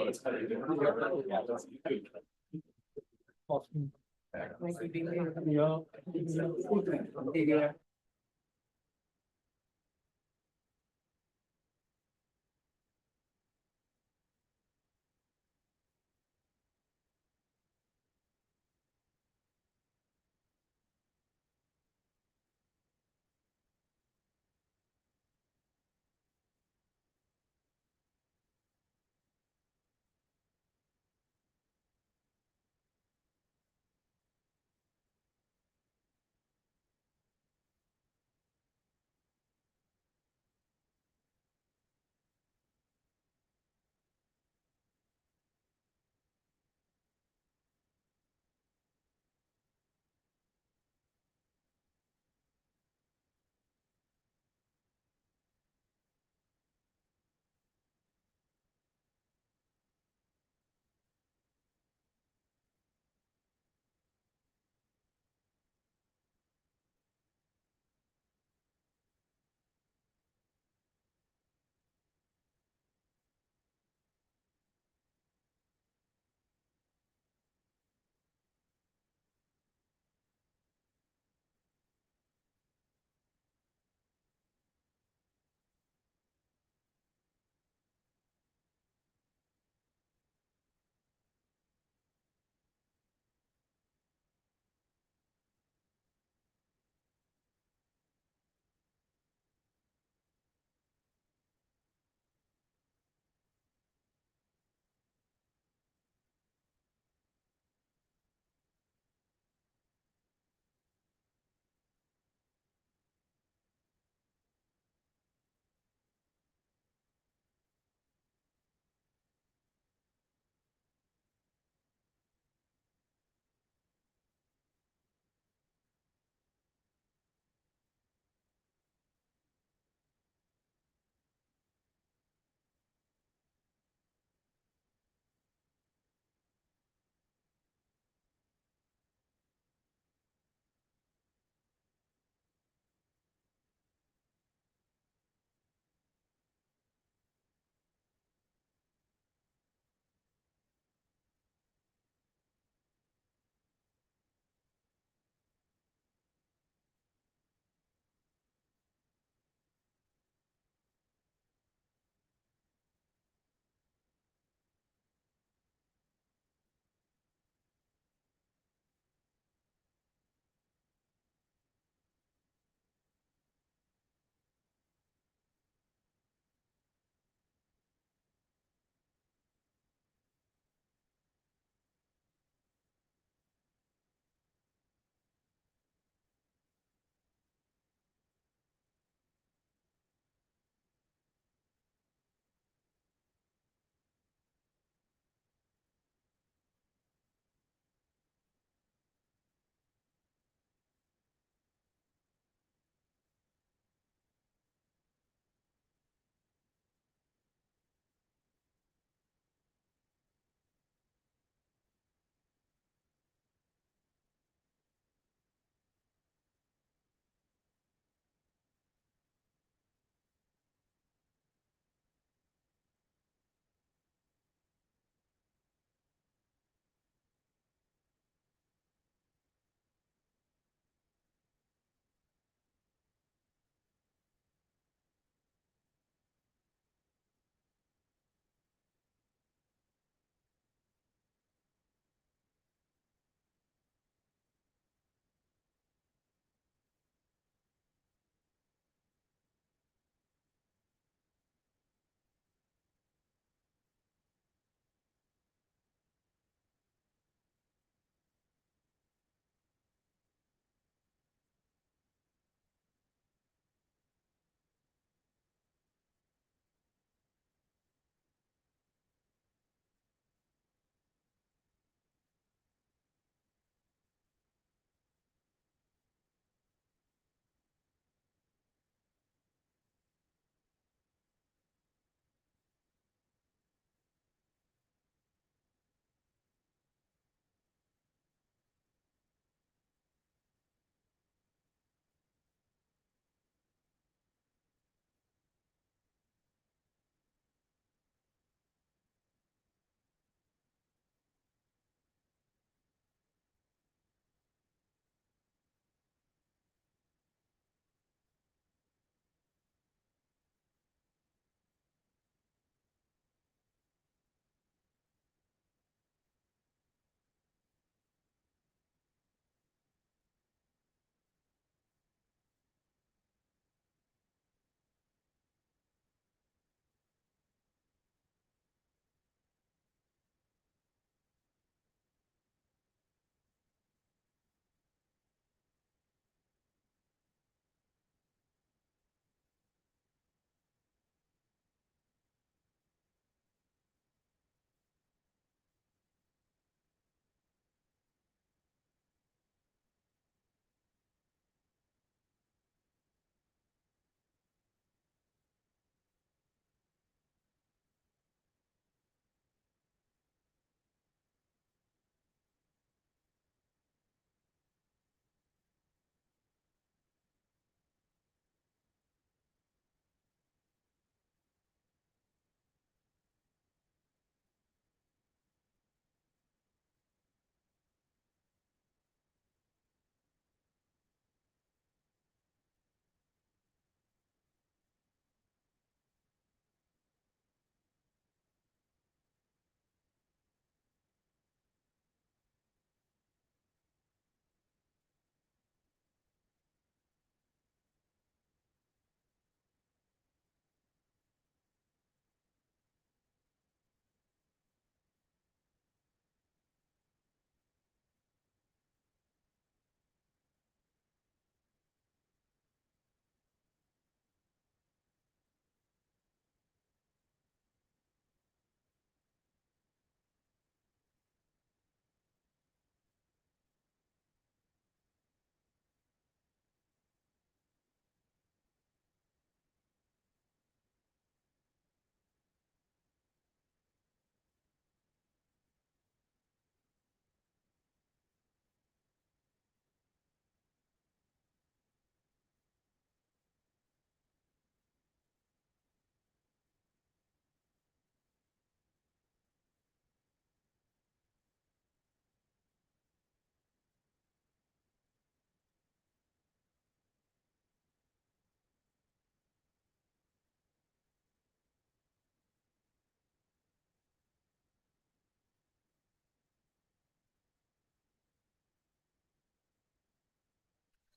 Yeah.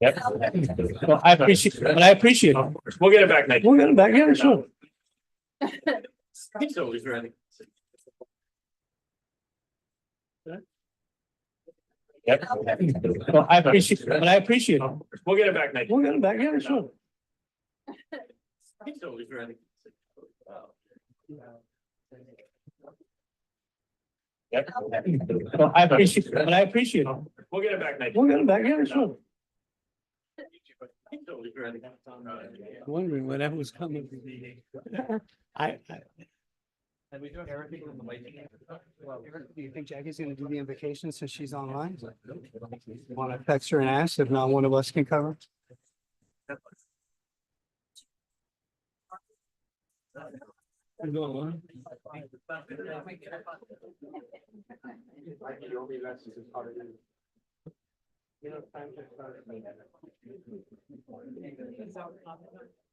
Yep. Well, I appreciate it. We'll get it back next. We'll get it back, yeah, sure. He's always ready. Yep. Well, I appreciate it. We'll get it back next. We'll get it back, yeah, sure. He's always ready. Yep. Well, I appreciate it. We'll get it back next. We'll get it back, yeah, sure. He's always ready. Wondering when that was coming. I, Do you think Jackie's gonna do the invocation since she's online? Want to text her and ask? If not, one of us can cover.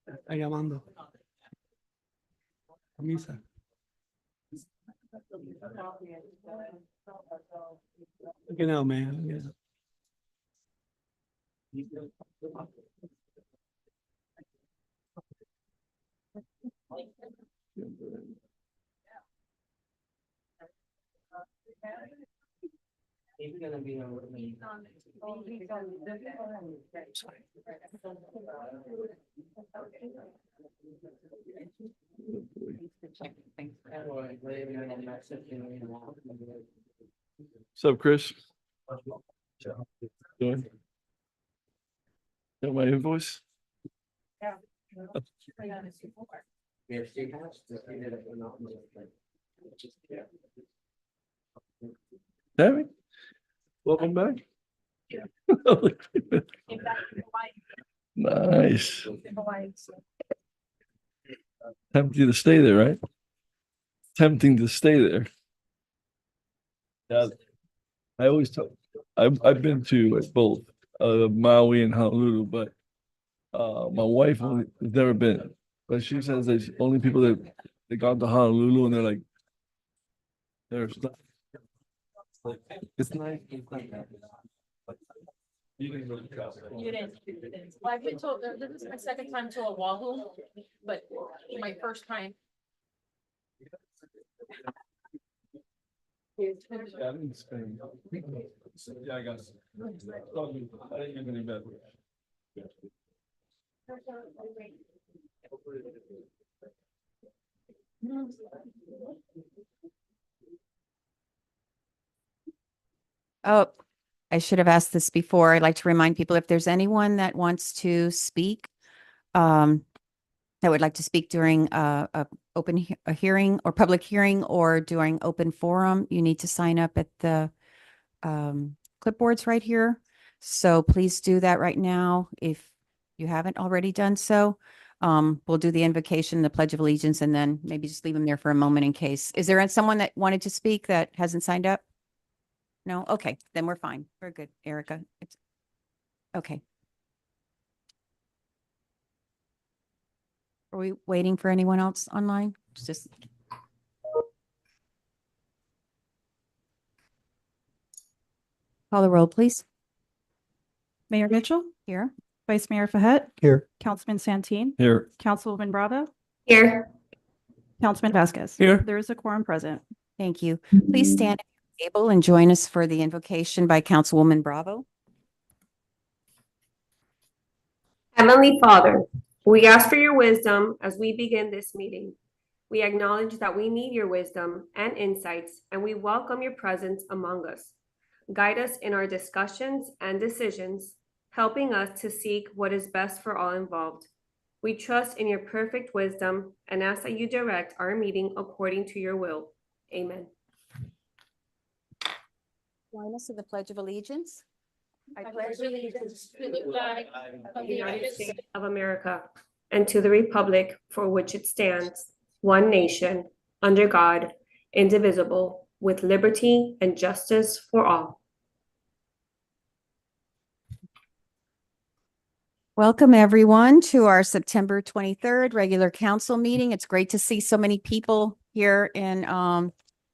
Está llamando. Camisa. Look at now, man. He's gonna be on. What's up, Chris? Doing? Got my invoice? Tammy? Welcome back. Nice. Tempting to stay there, right? Tempting to stay there. Yeah, I always tell, I've been to both Maui and Honolulu, but my wife only has never been. But she says that only people that they gone to Honolulu and they're like, there's not. It's nice. You didn't really travel. You didn't. Well, I've been told, this is my second time to Oahu, but my first time. Yeah, I didn't spend. Yeah, I got it. I didn't get any better. Oh, I should have asked this before. I'd like to remind people if there's anyone that wants to speak, that would like to speak during a hearing or public hearing or during open forum, you need to sign up at the clipboards right here. So please do that right now if you haven't already done so. We'll do the invocation, the Pledge of Allegiance, and then maybe just leave them there for a moment in case. Is there someone that wanted to speak that hasn't signed up? No? Okay, then we're fine. We're good, Erica. It's okay. Are we waiting for anyone else online? Just call the roll, please. Mayor Mitchell, Here. Vice Mayor Fahet, Here. Councilman Santeen, Here. Councilwoman Bravo, Here. Councilman Vasquez. Here. There is a quorum present. Thank you. Please stand at your table and join us for the invocation by Councilwoman Bravo. Heavenly Father, we ask for your wisdom as we begin this meeting. We acknowledge that we need your wisdom and insights, and we welcome your presence among us. Guide us in our discussions and decisions, helping us to seek what is best for all involved. We trust in your perfect wisdom and ask that you direct our meeting according to your will. Amen. Join us in the Pledge of Allegiance. I pledge allegiance to the flag of the United States of America and to the republic for which it stands, one nation, under God, indivisible, with liberty and justice for all. Welcome, everyone, to our September 23rd regular council meeting. It's great to see so many people here in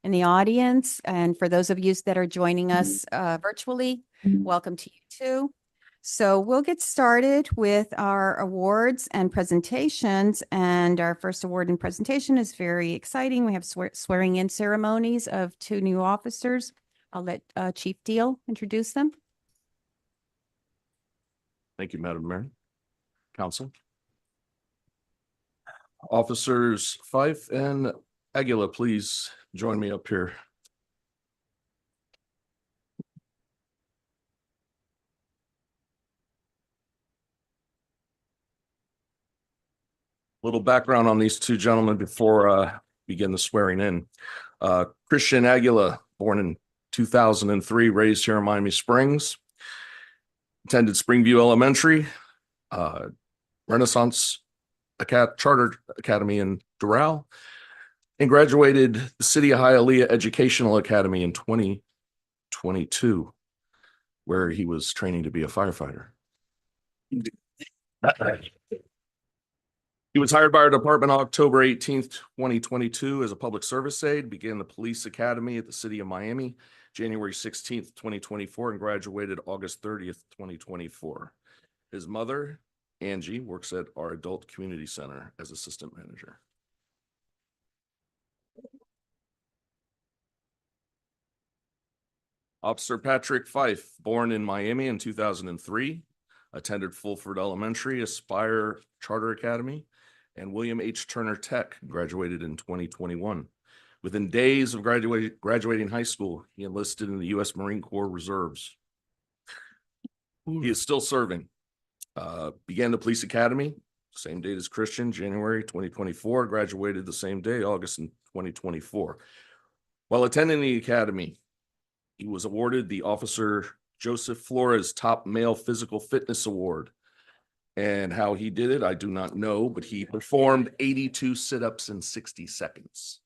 the audience. And for those of you that are joining us virtually, welcome to you too. So we'll get started with our awards and presentations. And our first award and presentation is very exciting. We have swearing in ceremonies of 2 new officers. I'll let Chief Deal introduce them. Thank you, Madam Mayor. Council. Officers Fife and Aguila, please join me up here. Little background on these 2 gentlemen before begin the swearing in. Christian Aguila, born in 2003, raised here in Miami Springs, attended Springview Elementary, Renaissance Charter Academy in Doral, and graduated the City of Hialeah Educational Academy in 2022, where he was training to be a firefighter. He was hired by our department on October 18th, 2022 as a public service aide, began the police academy at the City of Miami, January 16th, 2024, and graduated August 30th, 2024. His mother, Angie, works at our adult community center as assistant manager. Officer Patrick Fife, born in Miami in 2003, attended Fulford Elementary, Aspire Charter Academy, and William H. Turner Tech, graduated in 2021. Within days of graduating high school, he enlisted in the U.S. Marine Corps Reserves. He is still serving. Began the police academy, same date as Christian, January 2024, graduated the same day, August in 2024. While attending the academy, he was awarded the Officer Joseph Flores Top Male Physical Fitness Award. And how he did it, I do not know, but he performed 82 sit-ups in 60 seconds.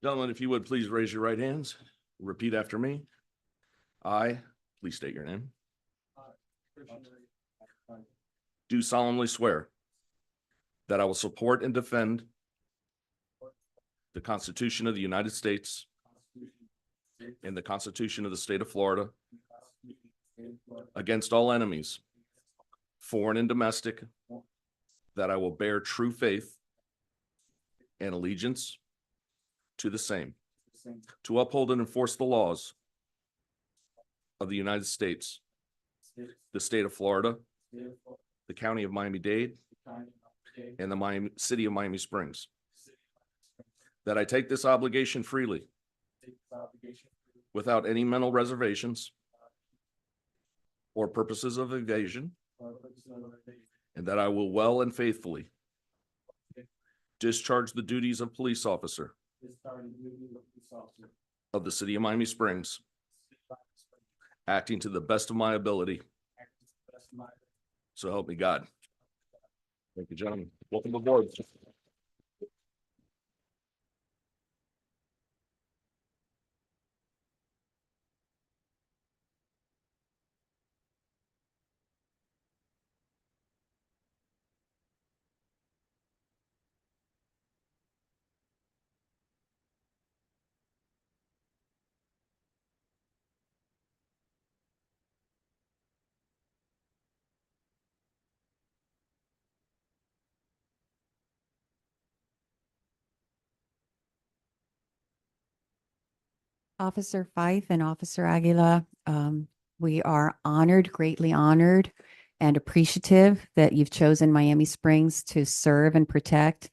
Gentlemen, if you would please raise your right hands. Repeat after me. I, please state your name. Do solemnly swear that I will support and defend the Constitution of the United States and the Constitution of the State of Florida against all enemies, foreign and domestic, that I will bear true faith and allegiance to the same, to uphold and enforce the laws of the United States, the State of Florida, the County of Miami-Dade, and the City of Miami Springs, that I take this obligation freely without any mental reservations or purposes of evasion, and that I will well and faithfully discharge the duties of police officer of the City of Miami Springs, acting to the best of my ability. So help me God. Thank you, gentlemen. Welcome aboard. Officer Fife and Officer Aguila, we are honored, greatly honored and appreciative that you've chosen Miami Springs to serve and protect.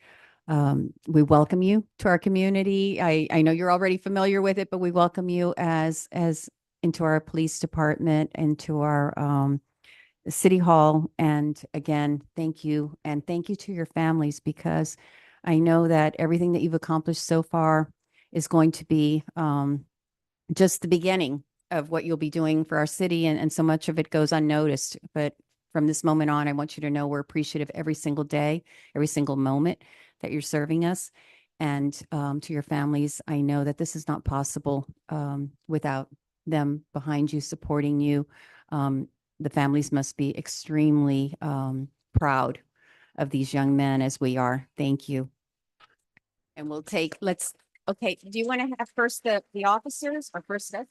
We welcome you to our community. I know you're already familiar with it, but we welcome you as into our police department, into our City Hall. And again, thank you. And thank you to your families, because I know that everything that you've accomplished so far is going to be just the beginning of what you'll be doing for our city. And so much of it goes unnoticed. But from this moment on, I want you to know we're appreciative every single day, every single moment that you're serving us. And to your families, I know that this is not possible without them behind you, supporting you. The families must be extremely proud of these young men, as we are. Thank you. And let's Okay, do you want to have first the officers or first us?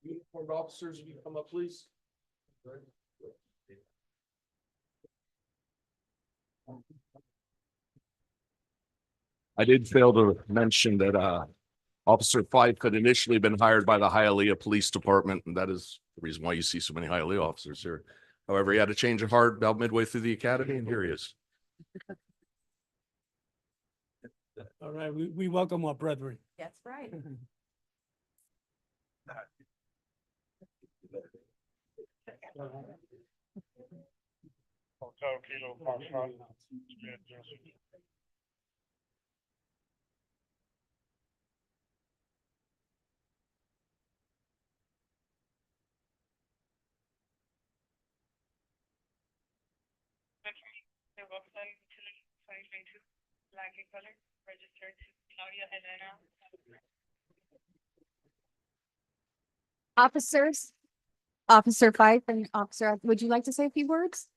Uniformed officers, if you come up, please. I did fail to mention that Officer Fife had initially been hired by the Hialeah Police Department, and that is the reason why you see so many Hialeah officers here. However, he had a change of heart about midway through the academy, and here he is. All right, we welcome our brethren. That's right. Officers, Officer Fife and Officer, would you like to say a few words?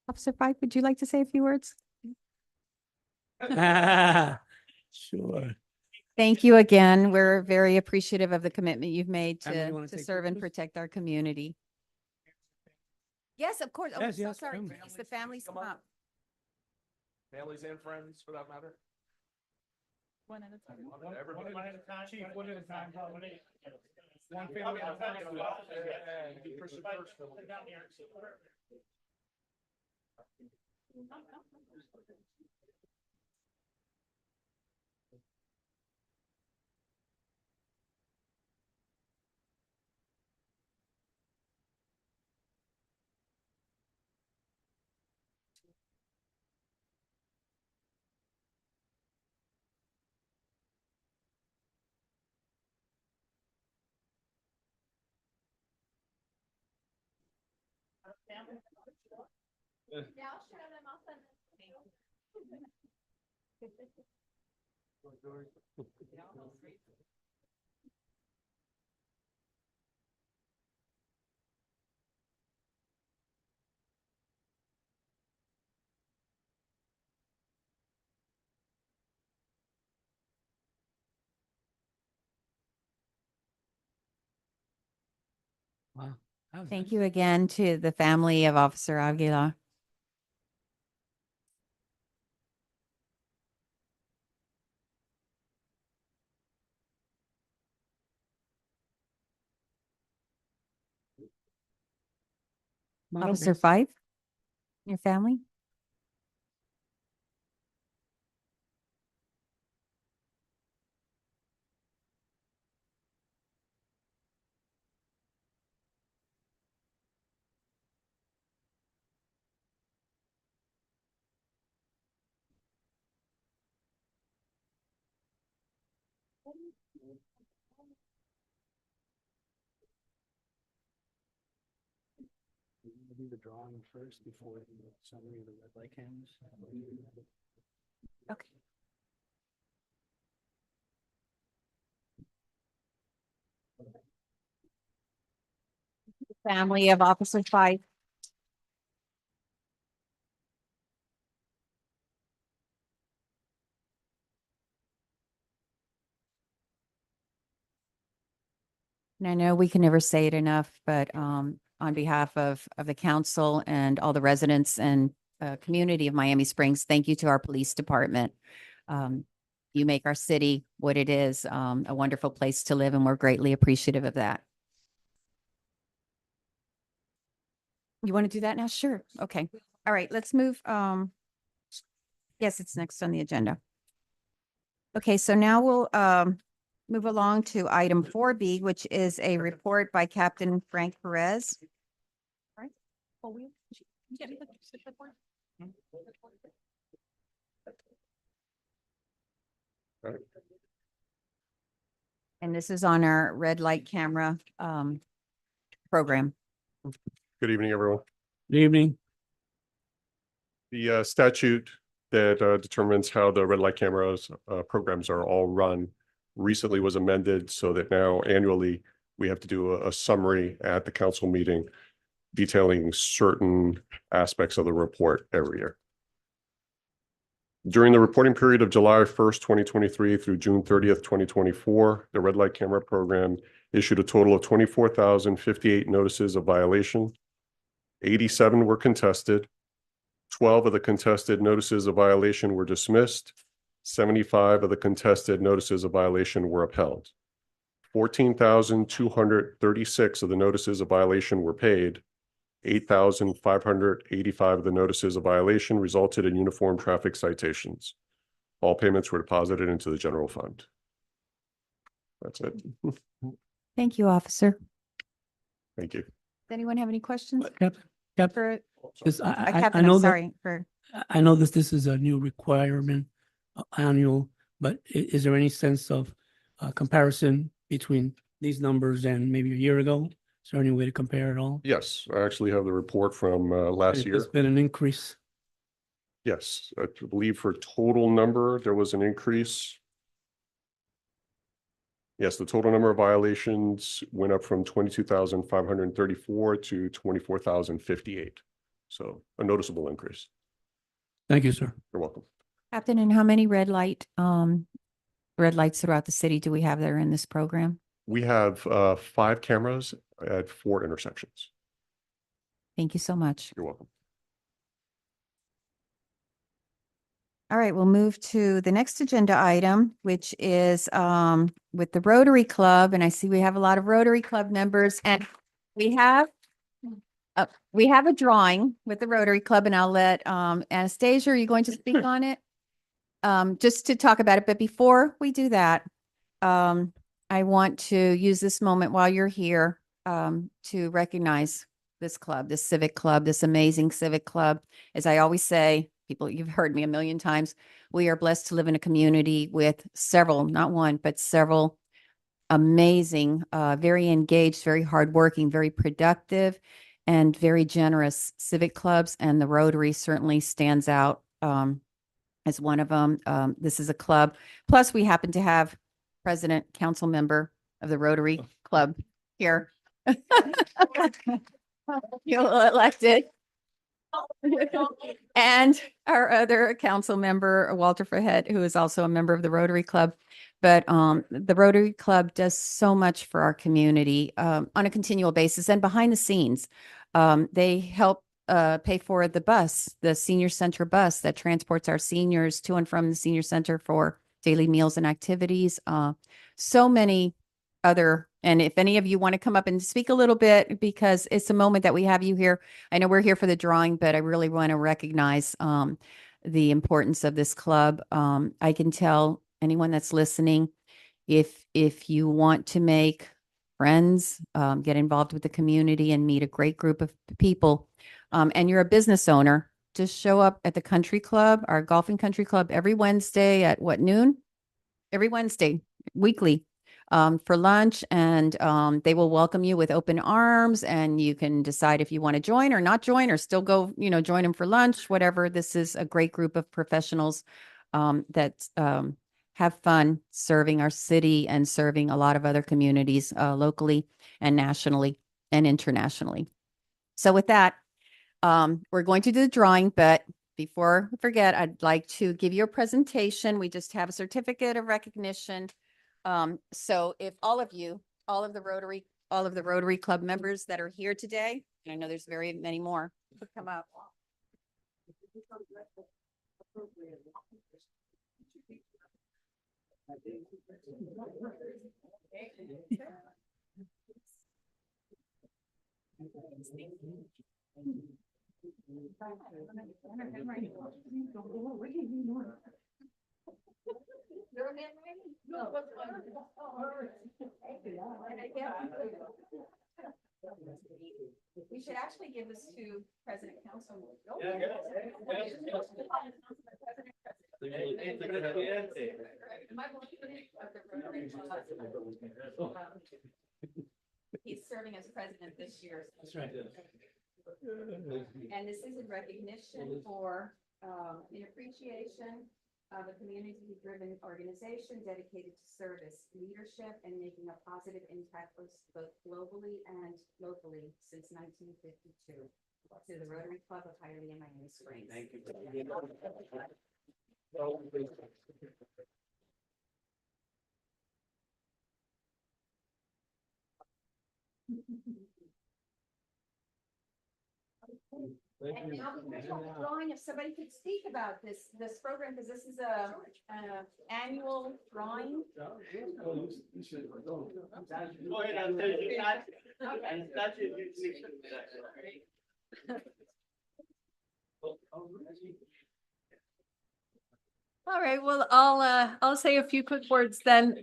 Officer Fife, would you like to say a few words? Sure. Thank you again. We're very appreciative of the commitment you've made Emily, you wanna to take serve and pictures? protect our community. Yes, of course. Oh, Yes, so yes, sorry. come. Please, the families come up. Families and friends, for that matter. One at a time. Everybody. One at a time, Chief, one at a time. One family at a time. Wow. that was Thank nice. you again to the family of Officer Aguilar. Come on up, Officer man. Fife, your family? Do the drawing first before the summary of the red light cameras. Okay. Family of Officer Fife. And I know we can never say it enough, but on behalf of the council and all the residents and community of Miami Springs, thank you to our police department. You make our city what it is, a wonderful place to live, and we're greatly appreciative of that. You want to do that now? Sure. Okay. All right, let's move. Yes, it's next on the agenda. Okay, so now we'll move along to item 4B, which is a report by Captain Frank Perez. And this is on our red light camera program. Good evening, everyone. Good evening. The statute that determines how the red light cameras programs are all run recently was amended so that now annually we have to do a summary at the council meeting detailing certain aspects of the report every year. During the reporting period of July 1st, 2023 through June 30th, 2024, the red light camera program issued a total of 24,058 notices of violation. 87 were contested. 12 of the contested notices of violation were dismissed. 75 of the contested notices of violation were upheld. 14,236 of the notices of violation were paid. 8,585 of the notices of violation resulted in uniform traffic citations. All payments were deposited into the general fund. That's it. Thank you, officer. Thank you. Does anyone have any questions Cap, for this, I Captain? know I'm that, sorry for. I know this is a new requirement, annual, but is there any sense of comparison between these numbers and maybe a year ago? Is there any way to compare at all? Yes, I actually have the report from last year. It's been an increase. Yes, I believe for total number, there was an increase. Yes, the total number of violations went up from 22,534 to 24,058. So a noticeable increase. Thank you, sir. You're welcome. Captain, and how many red lights throughout the city do we have that are in this program? We have 5 cameras at 4 intersections. Thank you so much. You're welcome. All right, we'll move to the next agenda item, which is with the Rotary Club. And I see we have a lot of Rotary Club members, and we have a drawing with the Rotary Club, and I'll let Anastasia, are you going to speak on it? Just to talk about it. But before we do that, I want to use this moment while you're here to recognize this club, this civic club, this amazing civic club. As I always say, people, you've heard me a million times, we are blessed to live in a community with several, not one, but several amazing, very engaged, very hardworking, very productive, and very generous civic clubs. And the Rotary certainly stands out as one of them. This is a club. Plus, we happen to have president, council member of the Rotary Club here. You elected. And our other council member, Walter Fahet, who is also a member of the Rotary Club. But the Rotary Club does so much for our community on a continual basis and behind the scenes. They help pay for the bus, the senior center bus that transports our seniors to and from the senior center for daily meals and activities. So many other, and if any of you want to come up and speak a little bit, because it's a moment that we have you here. I know we're here for the drawing, but I really want to recognize the importance of this club. I can tell anyone that's listening, if you want to make friends, get involved with the community and meet a great group of people, and you're a business owner, just show up at the country club, our golfing country club, every Wednesday at what, noon? Every Wednesday, weekly, for lunch, and they will welcome you with open arms, and you can decide if you want to join or not join, or still go, join them for lunch, whatever. This is a great group of professionals that have fun serving our city and serving a lot of other communities locally and nationally and internationally. So with that, we're going to do the drawing, but before we forget, I'd like to give you a presentation. We just have a certificate of recognition. So if all of the Rotary Club members that are here today, and I know there's very many more, would come up. We should actually give this to President Council. He's serving as president this year. That's right. And this is in recognition for, in appreciation of a community-driven organization dedicated to service, leadership, and making a positive impact both globally and locally since 1952. To the Rotary Club of Hialeah, Miami Springs. Thank you. And now the drawing, if somebody could speak about this program, because this is a annual drawing. All right, well, I'll say a few quick words then.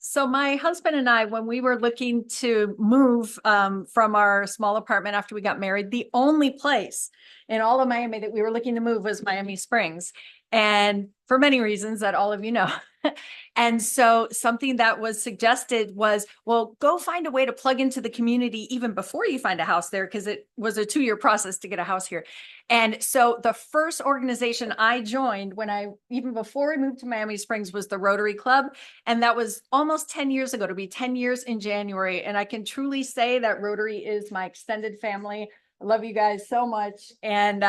So my husband and I, when we were looking to move from our small apartment after we got married, the only place in all of Miami that we were looking to move was Miami Springs. And for many reasons that all of you know. And so something that was suggested was, well, go find a way to plug into the community even before you find a house there, because it was a 2-year process to get a house here. And so the first organization I joined even before we moved to Miami Springs was the Rotary Club. And that was almost 10 years ago, to be 10 years in January. And I can truly say that Rotary is my extended family. I love you guys so much. And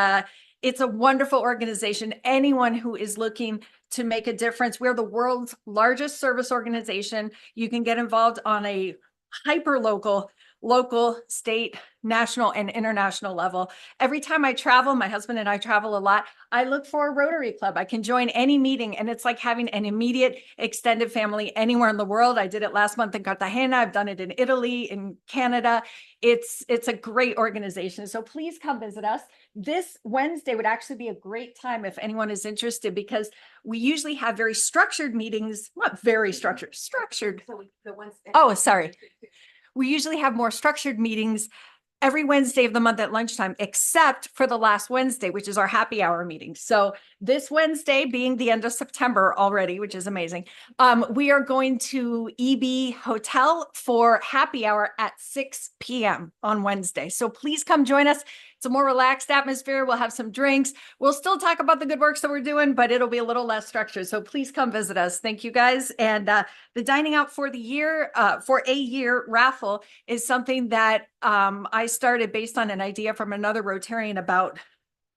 it's a wonderful organization. Anyone who is looking to make a difference, we're the world's largest service organization. You can get involved on a hyper local, state, national, and international level. Every time I travel, my husband and I travel a lot, I look for a Rotary Club. I can join any meeting, and it's like having an immediate extended family anywhere in the world. I did it last month in Cartagena. I've done it in Italy, in Canada. It's a great organization. So please come visit us. This Wednesday would actually be a great time if anyone is interested, because we usually have very structured meetings, not very structured. Oh, sorry. We usually have more structured meetings every Wednesday of the month at lunchtime, except for the last Wednesday, which is our happy hour meeting. So this Wednesday being the end of September already, which is amazing, we are going to EB Hotel for happy hour at 6 p.m. on Wednesday. So please come join us. It's a more relaxed atmosphere. We'll have some drinks. We'll still talk about the good works that we're doing, but it'll be a little less structured. So please come visit us. Thank you guys. And the dining out for the year, for a year raffle is something that I started based on an idea from another Rotarian about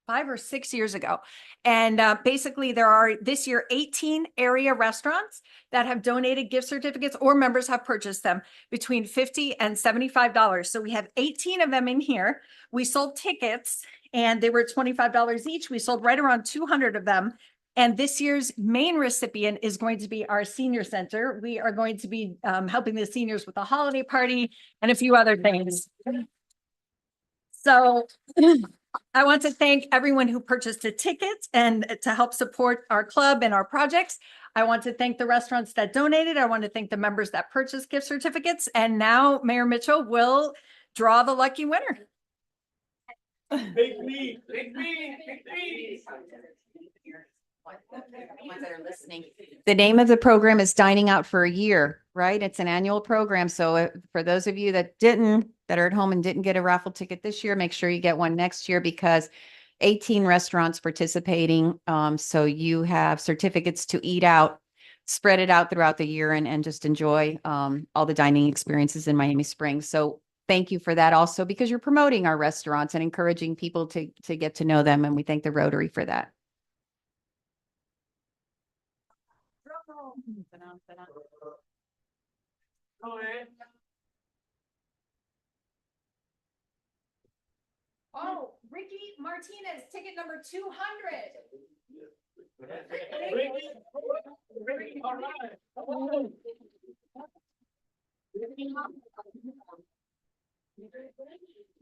5 or 6 years ago. And basically there are this year 18 area restaurants that have donated gift certificates, or members have purchased them between $50 and $75. So we have 18 of them in here. We sold tickets and they were $25 each. We sold right around 200 of them. And this year's main recipient is going to be our senior center. We are going to be helping the seniors with a holiday party and a few other things. So I want to thank everyone who purchased a ticket and to help support our club and our projects. I want to thank the restaurants that donated. I want to thank the members that purchased gift certificates. And now Mayor Mitchell will draw the lucky winner. Big me, big me, big me. Ones that are listening. The name of the program is Dining Out for a Year, right? It's an annual program. So for those of you that are at home and didn't get a raffle ticket this year, make sure you get one next year, because 18 restaurants participating. So you have certificates to eat out, spread it out throughout the year, and just enjoy all the dining experiences in Miami Springs. So thank you for that also, because you're promoting our restaurants and encouraging people to get to know them. And we thank the Rotary for that. Oh, Ricky Martinez, ticket number 200. Ricky, all right.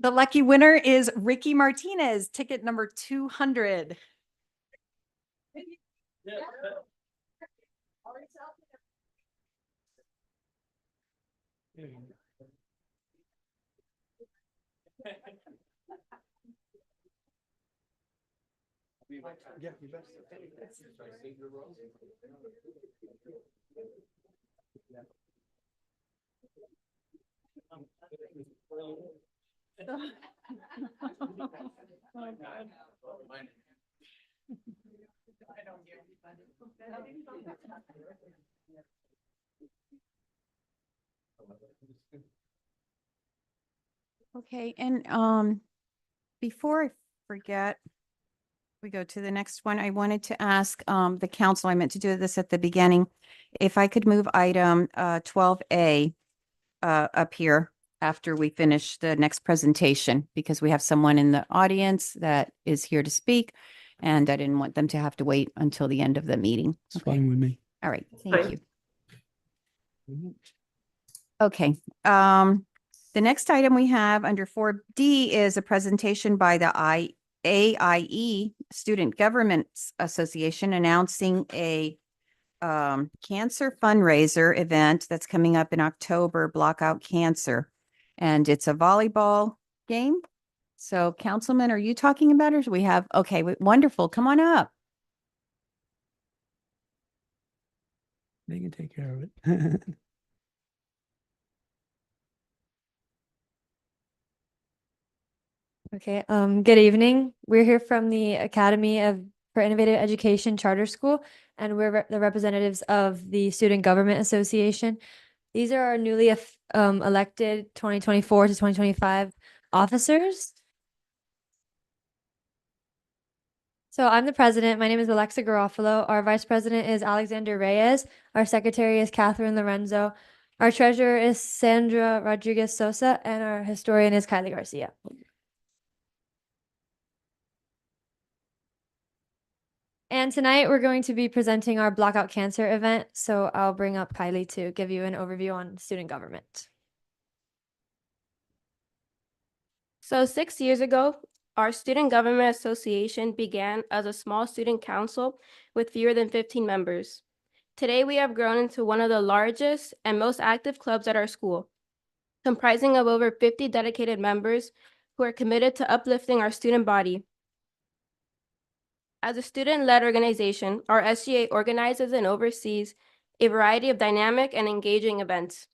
The lucky winner is Ricky Martinez, ticket number 200. Yeah, you bet. Okay, and before I forget, we go to the next one. I wanted to ask the council, I meant to do this at the beginning, if I could move item 12A up here after we finish the next presentation, because we have someone in the audience that is here to speak, and I didn't want them to have to wait until the end of the meeting. It's fine with me. All right, Fine. thank you. Okay, the next item we have under 4D is a presentation by the AIE Student Governments Association announcing a cancer fundraiser event that's coming up in October, Block Out Cancer. And it's a volleyball game. So Councilman, are you talking about it? Or do we have, okay, wonderful. Come on up. They can take care of it. Okay, good evening. We're here from the Academy for Innovative Education Charter School, and we're the representatives of the Student Government Association. These are our newly elected 2024 to 2025 officers. So I'm the president. My name is Alexa Garofalo. Our vice president is Alexander Reyes. Our secretary is Catherine Lorenzo. Our treasurer is Sandra Rodriguez Sosa, and our historian is Kylie Garcia. And tonight we're going to be presenting our Block Out Cancer event. So I'll bring up Kylie to give you an overview on student government. So 6 years ago, our Student Government Association began as a small student council with fewer than 15 members. Today, we have grown into one of the largest and most active clubs at our school, comprising of over 50 dedicated members who are committed to uplifting our student body. As a student-led organization, our SGA organizes and oversees a variety of dynamic and engaging events,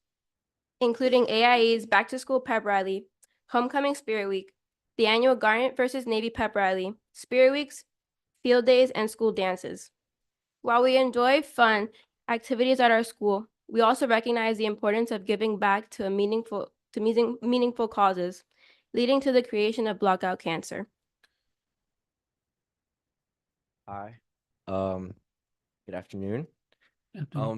including AIE's Back to School Pep Rally, Homecoming Spirit Week, the annual Garnet versus Navy Pep Rally, Spirit Weeks, field days, and school dances. While we enjoy fun activities at our school, we also recognize the importance of giving back to meaningful causes, leading to the creation of Block Out Cancer. Hi, good afternoon.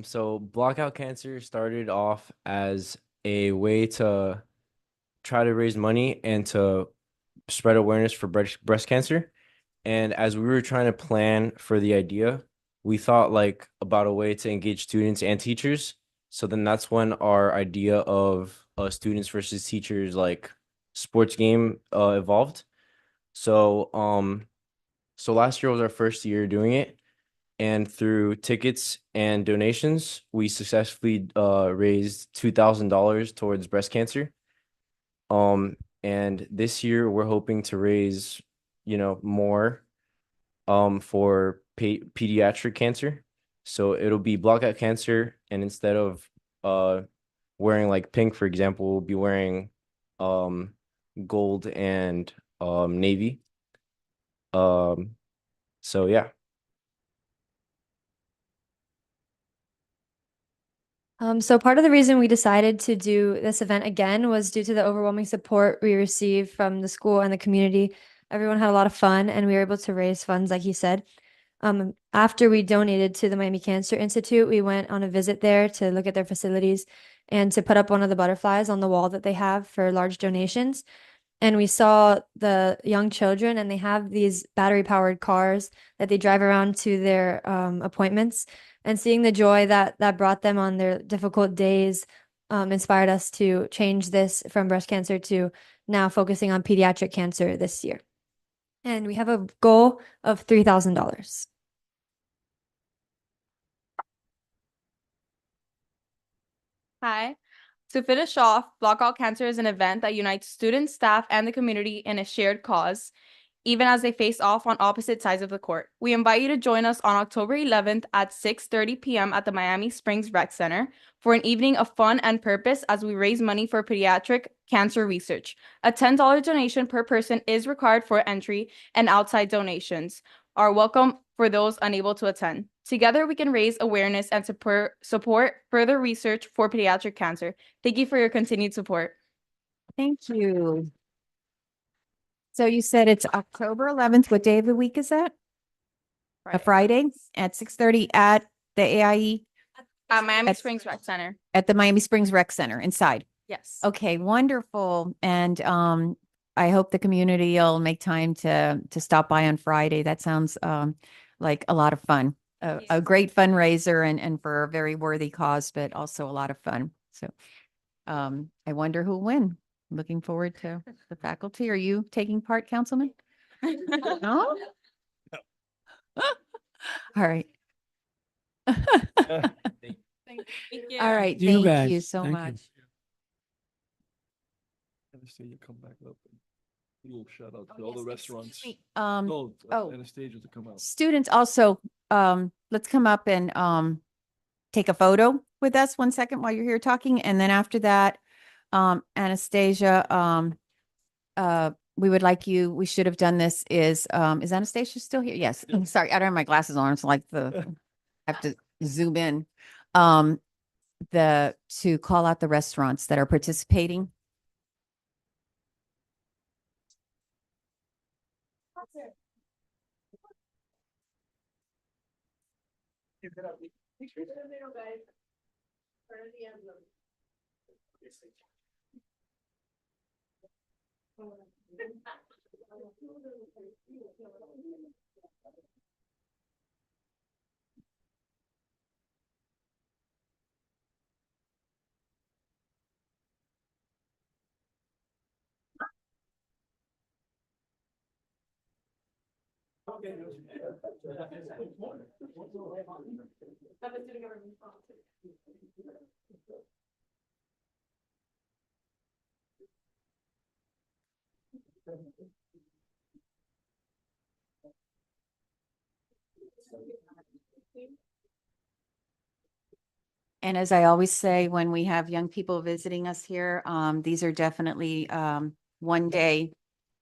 So Block Out Cancer started off as a way to try to raise money and to spread awareness for breast cancer. And as we were trying to plan for the idea, we thought like about a way to engage students and teachers. So then that's when our idea of students versus teachers like sports game evolved. So so last year was our first year doing it, and through tickets and donations, we successfully raised $2,000 towards breast cancer. And this year we're hoping to raise, more for pediatric cancer. So it'll be Block Out Cancer, and instead of wearing like pink, for example, we'll be wearing gold and navy. So yeah. So part of the reason we decided to do this event again was due to the overwhelming support we received from the school and the community. Everyone had a lot of fun, and we were able to raise funds, like he said. After we donated to the Miami Cancer Institute, we went on a visit there to look at their facilities and to put up one of the butterflies on the wall that they have for large donations. And we saw the young children, and they have these battery-powered cars that they drive around to their appointments. And seeing the joy that brought them on their difficult days inspired us to change this from breast cancer to now focusing on pediatric cancer this year. And we have a goal of $3,000. Hi. To finish off, Block Out Cancer is an event that unites students, staff, and the community in a shared cause, even as they face off on opposite sides of the court. We invite you to join us on October 11th at 6:30 p.m. at the Miami Springs Rec Center for an evening of fun and purpose as we raise money for pediatric cancer research. A $10 donation per person is required for entry, and outside donations are welcome for those unable to attend. Together, we can raise awareness and support further research for pediatric cancer. Thank you for your continued support. Thank you. So you said it's October 11th. What day of the week is that? A Friday at 6:30 at the AIE Miami At- Springs Rec Center. at the Miami Springs Rec Center inside. Yes. Okay, wonderful. And I hope the community will make time to stop by on Friday. That sounds like a lot of fun. A great fundraiser and for a very worthy cause, but also a lot of fun. So I wonder who'll win. Looking forward to the faculty. Are you taking part, Councilman? No? All right. Thank you. All right, You thank you guys, so thank you. much. Anastasia, come back up. A little shout out to all the restaurants. me, No, oh. Anastasia to come out. Students also, let's come up and take a photo with us 1 second while you're here talking. And then after that, Anastasia, we would like you, we should have done this is Anastasia still here? Yes. I'm sorry, I don't have my glasses on. It's like I have to zoom in. To call out the restaurants that are participating. And as I always say, when we have young people visiting us here, these are definitely one day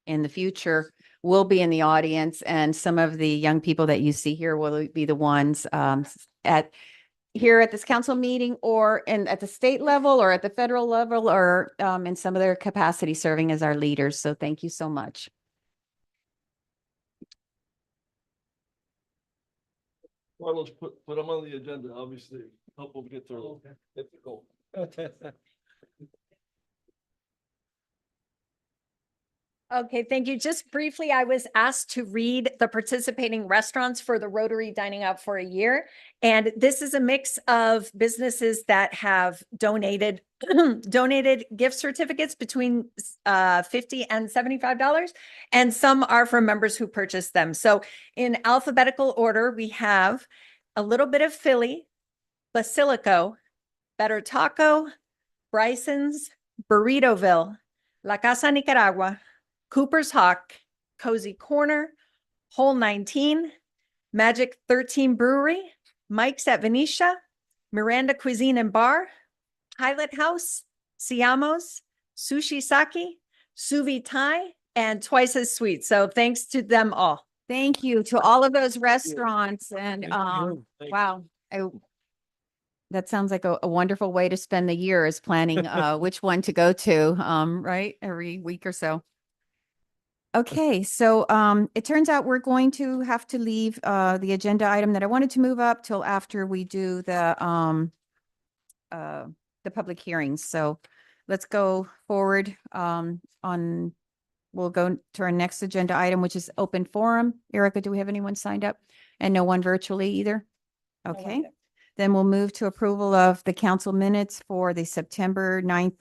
in the future will be in the audience, and some of the young people that you see here will be the ones here at this council meeting or at the state level or at the federal level or in some of their capacity serving as our leaders. So thank you so much. Carlos, put them on the agenda, obviously, help them get through. Difficult. Okay, thank you. Just briefly, I was asked to read the participating restaurants for the Rotary Dining Out for a Year. And this is a mix of businesses that have donated gift certificates between $50 and $75. And some are from members who purchased them. So in alphabetical order, we have A Little Bit of Philly, Basilico, Better Taco, Bryson's, Burritoville, La Casa Nicaragua, Cooper's Hawk, Cozy Corner, Hole 19, Magic 13 Brewery, Mike's at Venetia, Miranda Cuisine and Bar, Pilot House, Siamos, Sushi Saki, Suvi Thai, and Twice as Sweet. So thanks to them all. Thank you to all of those restaurants and wow. That sounds like a wonderful way to spend the year is planning which one to go to, right? Every week or so. Okay, so it turns out we're going to have to leave the agenda item that I wanted to move up till after we do the public hearings. So let's go forward we'll go to our next agenda item, which is open forum. Erica, do we have anyone signed up? And no one virtually either? Okay, then we'll move to approval of the council minutes for the September 9th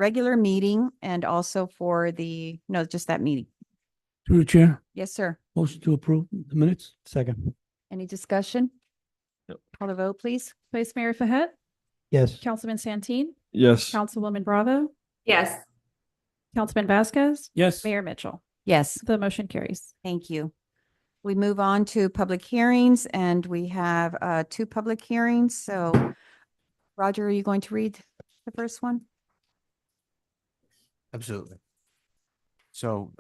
regular meeting and also for no, just that meeting. Through the chair, Yes, sir. motion to approve the minutes? Second. Any discussion? Yep. Call the vote, please. Vice Mayor Fahet, Yes. Councilman Santeen, Yes. Councilwoman Bravo, Yes. Councilman Vasquez, Yes. Mayor Mitchell. Yes. The motion carries. Thank you. We move on to public hearings and we have two public hearings. So Roger, are you going to read the first one? Absolutely. So,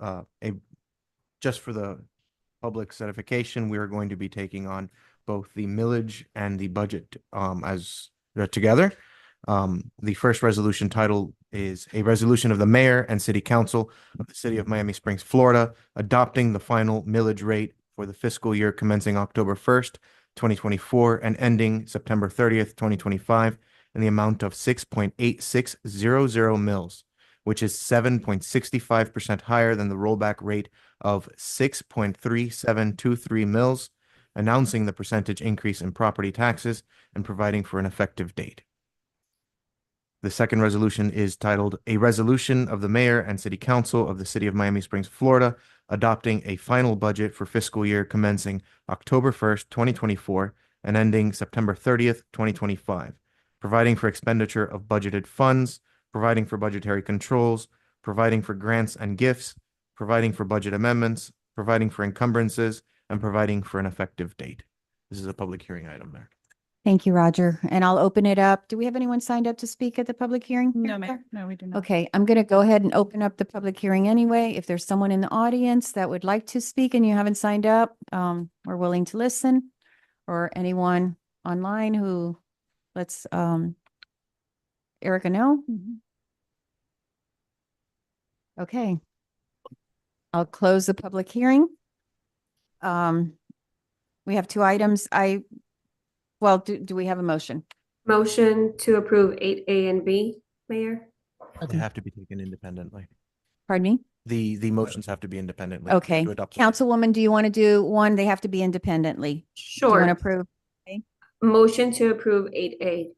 just for the public certification, we are going to be taking on both the millage and the budget, as together. The first resolution title is a resolution of the mayor and city council of the city of Miami Springs, Florida, adopting the final millage rate for the fiscal year commencing October 1st, 2024 and ending September 30th, 2025 in the amount of 6.8600 mils, which is 7.65% higher than the rollback rate of 6.3723 mils, announcing the percentage increase in property taxes and providing for an effective date. The second resolution is titled A Resolution of the Mayor and City Council of the City of Miami Springs, Florida, adopting a final budget for fiscal year commencing October 1st, 2024 and ending September 30th, 2025, providing for expenditure of budgeted funds, providing for budgetary controls, providing for grants and gifts, providing for budget amendments, providing for encumbrances, and providing for an effective date. This is a public hearing item there. Thank you, Roger. And I'll open it up. Do we have anyone signed up to speak at the public hearing? No, Erica? Mayor. No, we do not. Okay, I'm going to go ahead and open up the public hearing anyway. If there's someone in the audience that would like to speak and you haven't signed up, we're willing to listen. Or anyone online who lets Erica know. Okay. I'll close the public hearing. We have two items. Do we have a motion? Motion to approve 8A and B, Mayor? They have to be taken independently. Pardon me? The motions have to be independently. Okay. to adopt the- Councilwoman, do you want to do one? They have to be independently. Do you Sure. want to approve? Motion to approve 8A.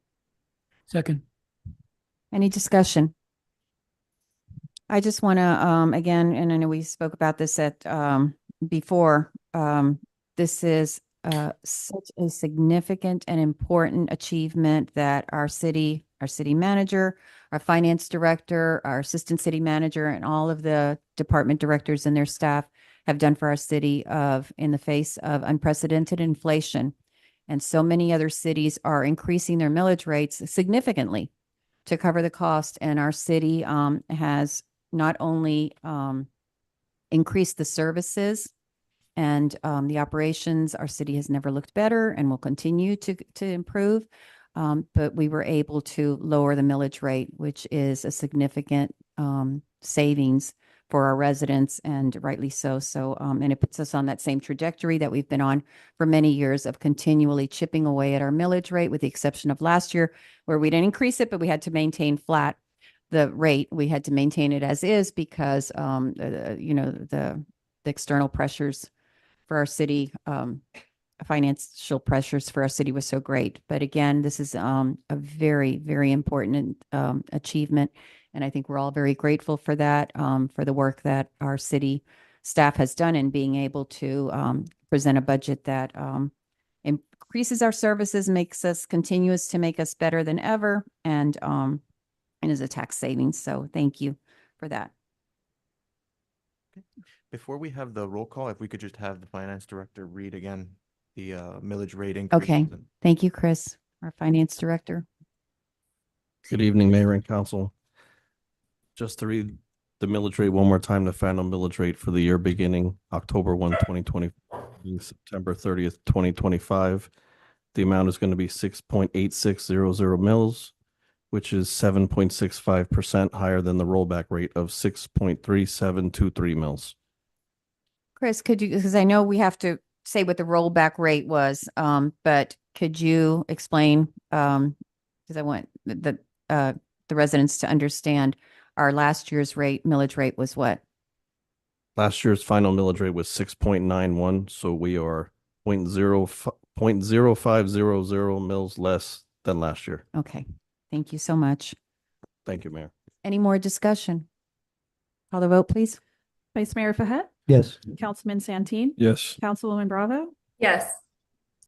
Second. Any discussion? I just want to, again, and I know we spoke about this at, before, this is such a significant and important achievement that our city manager, our finance director, our assistant city manager, and all of the department directors and their staff have done for our city in the face of unprecedented inflation. And so many other cities are increasing their millage rates significantly to cover the cost. And our city has not only increased the services and the operations, our city has never looked better and will continue to improve. But we were able to lower the millage rate, which is a significant savings for our residents, and rightly so. So, and it puts us on that same trajectory that we've been on for many years of continually chipping away at our millage rate, with the exception of last year where we didn't increase it, but we had to maintain flat the rate. We had to maintain it as is because, the external pressures for our city, financial pressures for our city was so great. But again, this is a very, very important achievement. And I think we're all very grateful for that, for the work that our city staff has done in being able to present a budget that increases our services, continues to make us better than ever, and is a tax savings. So thank you for that. Before we have the roll call, if we could just have the finance director read again the millage rate increase. Okay. Thank you, Chris, our finance director. Good evening, Mayor and Council. Just to read the millage rate one more time, the final millage rate for the year beginning October 1, 2020, September 30th, 2025. The amount is going to be 6.8600 mils, which is 7.65% higher than the rollback rate of 6.3723 mils. Chris, could you, because I know we have to say what the rollback rate was, but could you explain, because I want the residents to understand our last year's millage rate was what? Last year's final millage rate was 6.91, so we are 0.0500 mils less than last year. Okay, thank you so much. Thank you, Mayor. Any more discussion? Call the vote, please. Vice Mayor Fahet, Yes. Councilman Santeen, Yes. Councilwoman Bravo, Yes.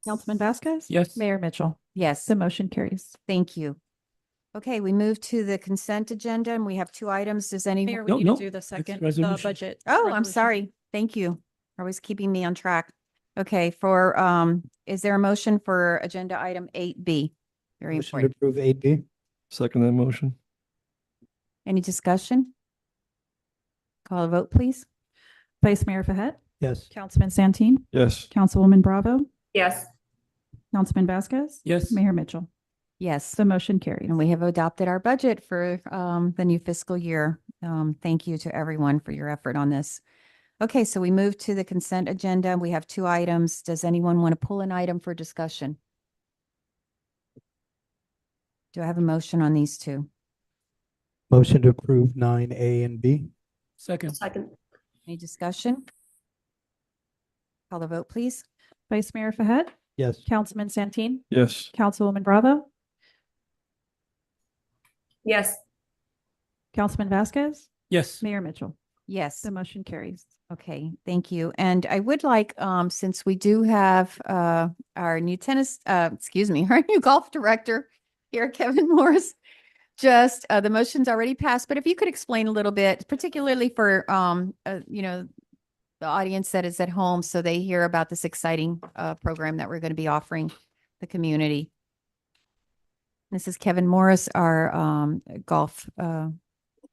Councilman Vasquez. Yes. Mayor Mitchell. Yes. The motion carries. Thank you. Okay, we move to the consent agenda and we have two items. Does anyone? Mayor, No, we need no, to do the it's second, resolution. budget. Oh, I'm resolution. sorry. Thank you. Always keeping me on track. Okay, is there a motion for agenda item 8B? Very Motion to important. approve 8B. Second that motion. Any discussion? Call a vote, please. Vice Mayor Fahet, Yes. Councilman Santeen, Yes. Councilwoman Bravo, Yes. Councilman Vasquez. Yes. Mayor Mitchell. Yes. The motion carries. And we have adopted our budget for the new fiscal year. Thank you to everyone for your effort on this. Okay, so we move to the consent agenda. We have two items. Does anyone want to pull an item for discussion? Do I have a motion on these two? Motion to approve 9A and B. Second. Second. Any discussion? Call the vote, please. Vice Mayor Fahet, Yes. Councilman Santeen, Yes. Councilwoman Bravo, Yes. Councilman Vasquez. Yes. Mayor Mitchell. Yes. The motion carries. Okay, thank you. And I would like, since we do have our new our new golf director here, Kevin Morris, just the motion's already passed, but if you could explain a little bit, particularly for the audience that is at home, so they hear about this exciting program that we're going to be offering the community. This is Kevin Morris, our golf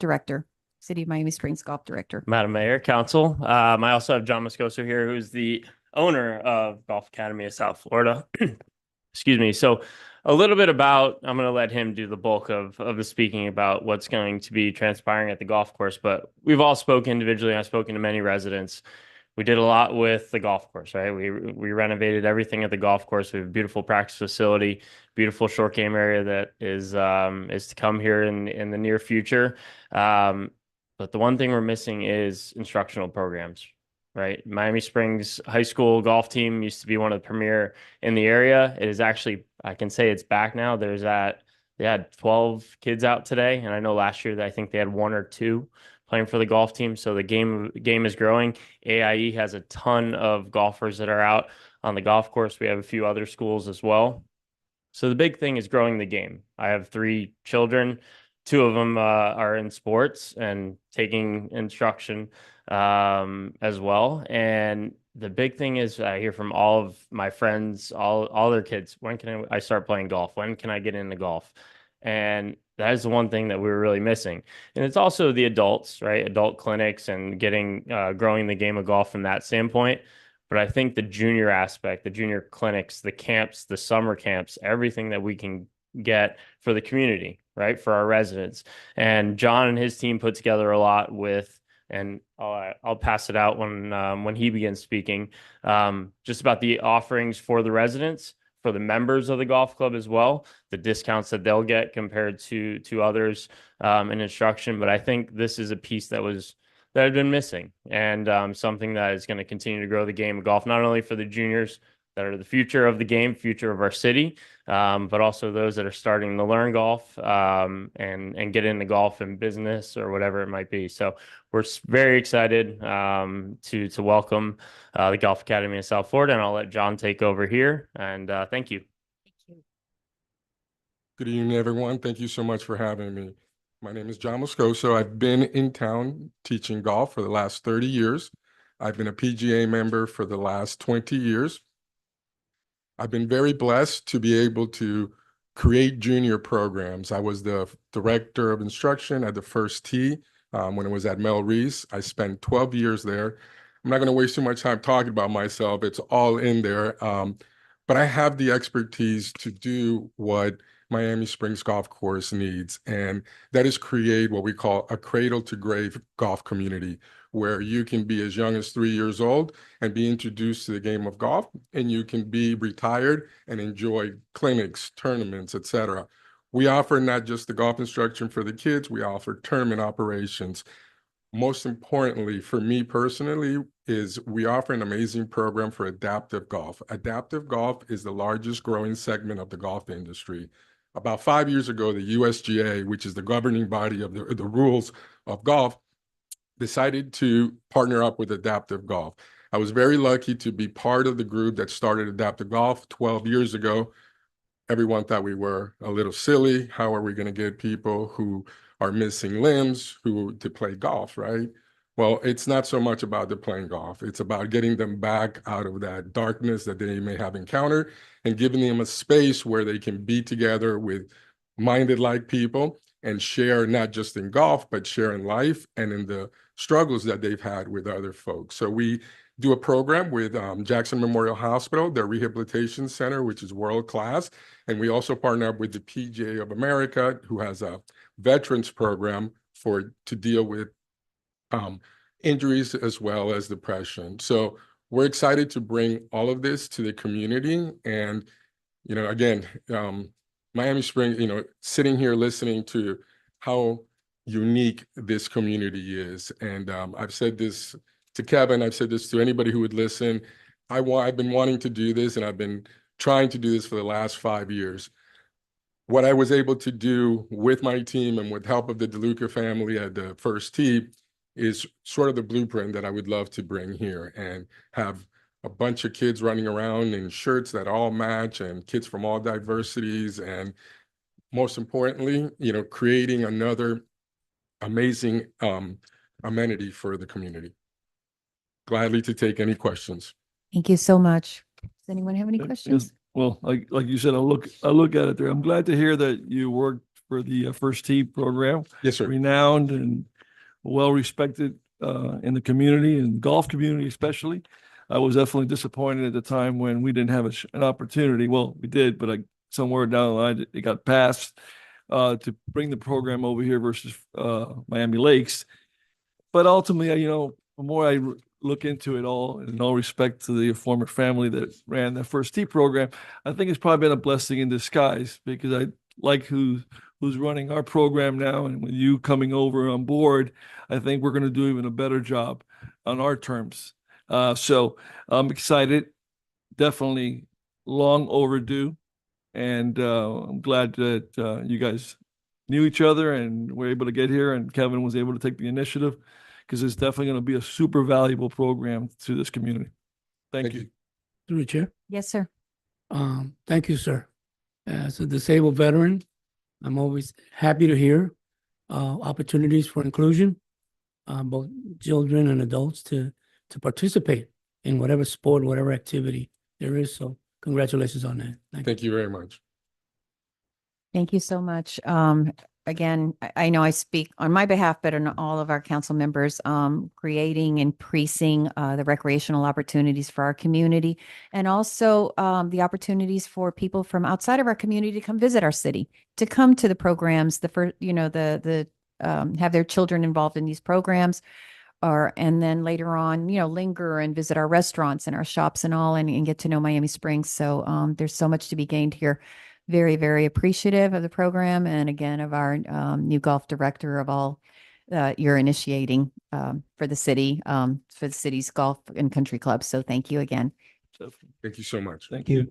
director. City of Miami Springs Golf Director. Madam Mayor, Council. I also have John Moscoso here, who's the owner of Golf Academy of South Florida. Excuse me. So a little bit about, I'm going to let him do the bulk of the speaking about what's going to be transpiring at the golf course, but we've all spoken individually. I've spoken to many residents. We did a lot with the golf course, right? We renovated everything at the golf course. We have a beautiful practice facility, beautiful short game area that is to come here in the near future. But the one thing we're missing is instructional programs, right? Miami Springs High School golf team used to be one of the premier in the area. It is actually, I can say it's back now. They had 12 kids out today. And I know last year that I think they had 1 or 2 playing for the golf team. So the game is growing. AIE has a ton of golfers that are out on the golf course. We have a few other schools as well. So the big thing is growing the game. I have 3 children. 2 of them are in sports and taking instruction as well. And the big thing is I hear from all of my friends, all their kids, when can I start playing golf? When can I get into golf? And that is the one thing that we were really missing. And it's also the adults, right? Adult clinics and growing the game of golf from that standpoint. But I think the junior aspect, the junior clinics, the camps, the summer camps, everything that we can get for the community, right? For our residents. And John and his team put together a lot with, and I'll pass it out when he begins speaking, just about the offerings for the residents, for the members of the golf club as well, the discounts that they'll get compared to others in instruction. But I think this is a piece that had been missing, and something that is going to continue to grow the game of golf, not only for the juniors that are the future of the game, future of our city, but also those that are starting to learn golf and get into golf and business or whatever it might be. So we're very excited to welcome the Golf Academy of South Florida, and I'll let John take over here. And thank you. Good evening, everyone. Thank you so much for having me. My name is John Moscoso. I've been in town teaching golf for the last 30 years. I've been a PGA member for the last 20 years. I've been very blessed to be able to create junior programs. I was the director of instruction at the First Tee when it was at Mel Reese. I spent 12 years there. I'm not going to waste too much time talking about myself. It's all in there. But I have the expertise to do what Miami Springs Golf Course needs, and that is create what we call a cradle to grave golf community, where you can be as young as 3 years old and be introduced to the game of golf, and you can be retired and enjoy clinics, tournaments, etc. We offer not just the golf instruction for the kids, we offer tournament operations. Most importantly, for me personally, is we offer an amazing program for adaptive golf. Adaptive golf is the largest growing segment of the golf industry. about 5 years ago, the USGA, which is the governing body of the rules of golf, decided to partner up with Adaptive Golf. I was very lucky to be part of the group that started Adaptive Golf 12 years ago. Everyone thought we were a little silly. How are we going to get people who are missing limbs to play golf, right? Well, it's not so much about the playing golf. It's about getting them back out of that darkness that they may have encountered and giving them a space where they can be together with minded-like people and share not just in golf, but share in life and in the struggles that they've had with other folks. So we do a program with Jackson Memorial Hospital, their rehabilitation center, which is world-class. And we also partner up with the PGA of America, who has a veterans program to deal with injuries as well as depression. So we're excited to bring all of this to the community. And, you know, again, Miami Springs, you know, sitting here listening to how unique this community is. And I've said this to Kevin, I've said this to anybody who would listen. I've been wanting to do this, and I've been trying to do this for the last 5 years. What I was able to do with my team and with help of the DeLuca family at the First Tee is sort of the blueprint that I would love to bring here and have a bunch of kids running around in shirts that all match and kids from all diversities. And most importantly, you know, creating another amazing amenity for the community. Gladly to take any questions. Thank you so much. Does anyone have any questions? Yes. Well, like you said, I look at it there. I'm glad to hear that you worked for the First Tee program. Yes, sir. Renowned and well respected in the community and golf community especially. I was definitely disappointed at the time when we didn't have an opportunity. Well, we did, but somewhere down the line it got passed to bring the program over here versus Miami Lakes. But ultimately, you know, the more I look into it all, and in all respect to the former family that ran the First Tee program, I think it's probably been a blessing in disguise, because I like who's running our program now, and with you coming over on board, I think we're going to do even a better job on our terms. So I'm excited, definitely long overdue, and I'm glad that you guys knew each other and were able to get here, and Kevin was able to take the initiative, because it's definitely going to be a super valuable program to this community. Thank you. Through the chair. Yes, sir. Thank you, sir. As a disabled veteran, I'm always happy to hear opportunities for inclusion, both children and adults to participate in whatever sport, whatever activity there is. So congratulations on that. Thank you very much. Thank you so much. Again, I know I speak on my behalf, but on all of our council members, creating, increasing the recreational opportunities for our community, and also the opportunities for people from outside of our community to come visit our city, to come to the programs, have their children involved in these programs, and then later on, you know, linger and visit our restaurants and our shops and all, and get to know Miami Springs. So there's so much to be gained here. Very, very appreciative of the program, and again of our new golf director, of all you're initiating for the city's golf and country club. So thank you again. Thank you so much. Thank you.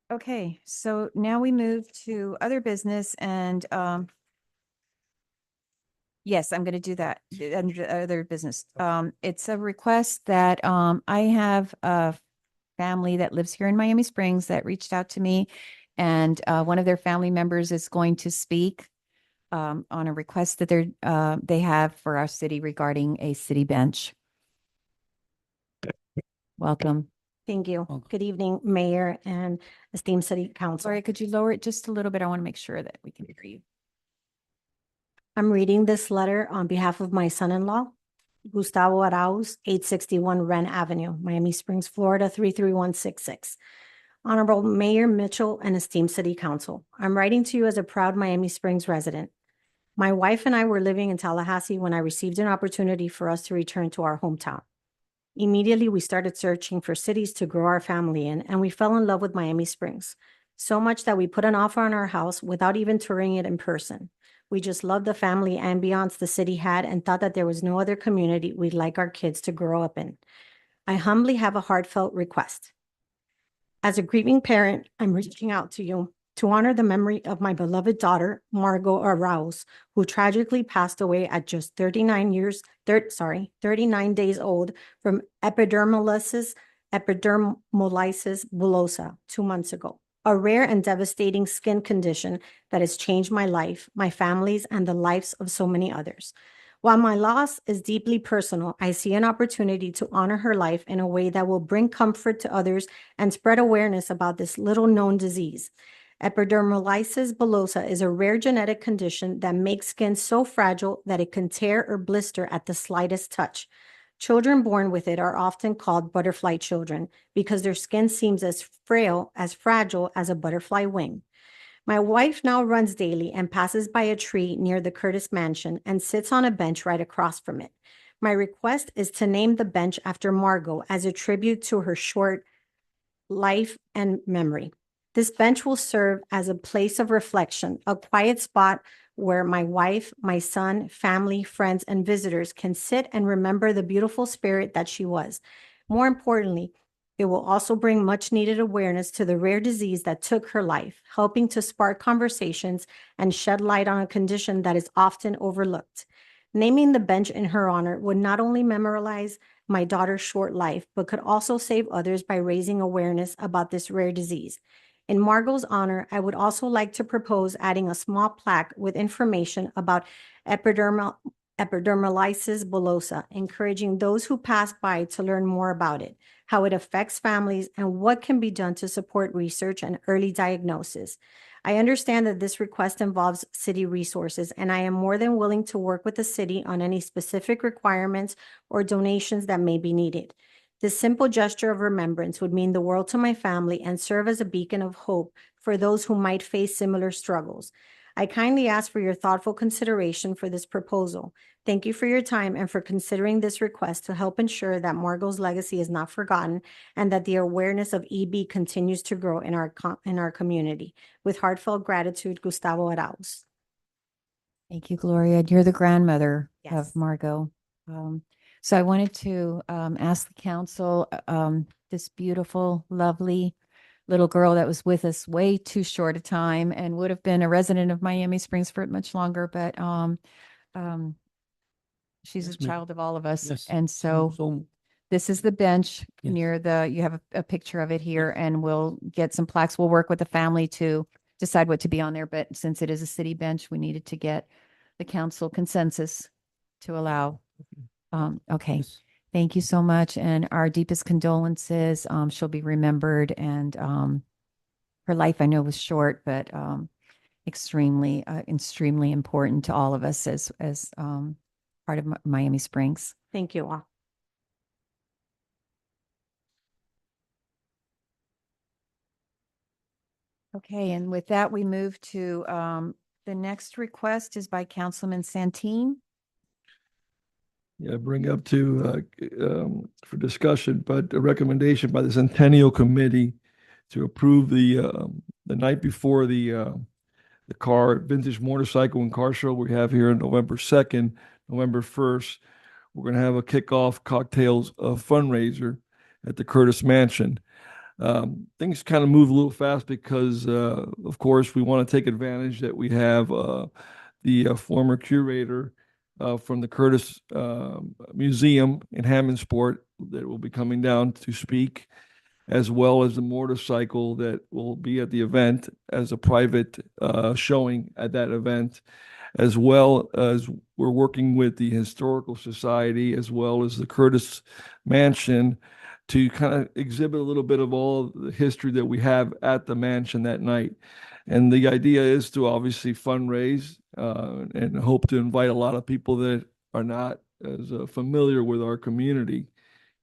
Okay, so now we move to other business, and yes, I'm going to do that under other business. It's a request that I have a family that lives here in Miami Springs that reached out to me, and one of their family members is going to speak on a request that they have for our city regarding a city bench. Welcome. Thank you. Good evening, Mayor and esteemed City Council. Sorry, could you lower it just a little bit? I want to make sure that we can hear you. I'm reading this letter on behalf of my son-in-law, Gustavo Arauz, 861 Wren Avenue, Miami Springs, Florida, 33166. Honorable Mayor Mitchell and esteemed City Council, I'm writing to you as a proud Miami Springs resident. My wife and I were living in Tallahassee when I received an opportunity for us to return to our hometown. Immediately, we started searching for cities to grow our family in, and we fell in love with Miami Springs, so much that we put an offer on our house without even touring it in person. We just loved the family ambiance the city had and thought that there was no other community we'd like our kids to grow up in. I humbly have a heartfelt request. As a grieving parent, I'm reaching out to you to honor the memory of my beloved daughter, Margot Arauz, who tragically passed away at just 39 days old from epidermolysis bullosa 2 months ago, a rare and devastating skin condition that has changed my life, my family's, and the lives of so many others. While my loss is deeply personal, I see an opportunity to honor her life in a way that will bring comfort to others and spread awareness about this little-known disease. Epidermolysis bullosa is a rare genetic condition that makes skin so fragile that it can tear or blister at the slightest touch. Children born with it are often called butterfly children because their skin seems as fragile as a butterfly wing. My wife now runs daily and passes by a tree near the Curtis Mansion and sits on a bench right across from it. My request is to name the bench after Margot as a tribute to her short life and memory. This bench will serve as a place of reflection, a quiet spot where my wife, my son, family, friends, and visitors can sit and remember the beautiful spirit that she was. More importantly, it will also bring much needed awareness to the rare disease that took her life, helping to spark conversations and shed light on a condition that is often overlooked. Naming the bench in her honor would not only memorialize my daughter's short life, but could also save others by raising awareness about this rare disease. In Margot's honor, I would also like to propose adding a small plaque with information about epidermolysis bullosa, encouraging those who pass by to learn more about it, how it affects families, and what can be done to support research and early diagnosis. I understand that this request involves city resources, and I am more than willing to work with the city on any specific requirements or donations that may be needed. This simple gesture of remembrance would mean the world to my family and serve as a beacon of hope for those who might face similar struggles. I kindly ask for your thoughtful consideration for this proposal. Thank you for your time and for considering this request to help ensure that Margot's legacy is not forgotten and that the awareness of EB continues to grow in our community. With heartfelt gratitude, Gustavo Arauz. Thank you, Gloria. You're the grandmother Yes. of Margot. So I wanted to ask the council, this beautiful, lovely little girl that was with us way too short a time and would have been a resident of Miami Springs for much longer, but she's Yes, a ma'am. child of all of us. Yes. And so this is the bench Yes. near you have a picture of it here, and we'll get some plaques. We'll work with the family to decide what to be on there, but since it is a city bench, we needed to get the council consensus to allow. Okay, Yes. thank you so much, and our deepest condolences. She'll be remembered, and her life I know was short, but extremely important to all of us as part of Miami Springs. Thank you all. Okay, and with that, we move to the next request is by Councilman Santeen. Yeah, bring up to, for discussion, but a recommendation by the Centennial Committee to approve the night before the vintage motorcycle and car show we have here on November 2nd, November 1st. We're going to have a kickoff cocktails fundraiser at the Curtis Mansion. Things kind of move a little fast because, of course, we want to take advantage that we have the former curator from the Curtis Museum in Hammondsport that will be coming down to speak, as well as the motorcycle that will be at the event as a private showing at that event, as well as we're working with the Historical Society as well as the Curtis Mansion to kind of exhibit a little bit of all the history that we have at the mansion that night. And the idea is to obviously fundraise and hope to invite a lot of people that are not as familiar with our community.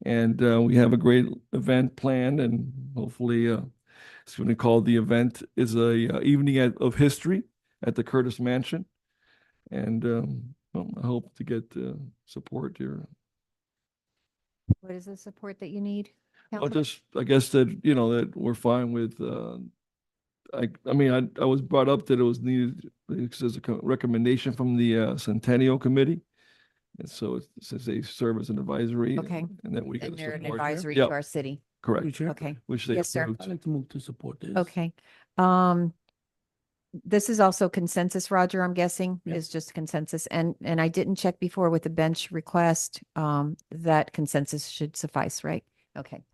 And we have a great event planned, and hopefully it's going to call the event is a evening of history at the Curtis Mansion. And I hope to get support here. What is the support that you need? Well, Councilman? just, I guess that, that we're fine with, I mean, I was brought up that it was needed, as a recommendation from the Centennial Committee. And so since they serve as an advisory. Okay. And that we And get they're an support. advisory Yep, to our city. Correct. Through Chair. Okay. Which they Yes, sir. approved. I'd like to move to support this. Okay. This is also consensus, Roger, I'm guessing, Yeah. is just consensus. And I didn't check before with the bench request. That consensus should suffice, right? Okay.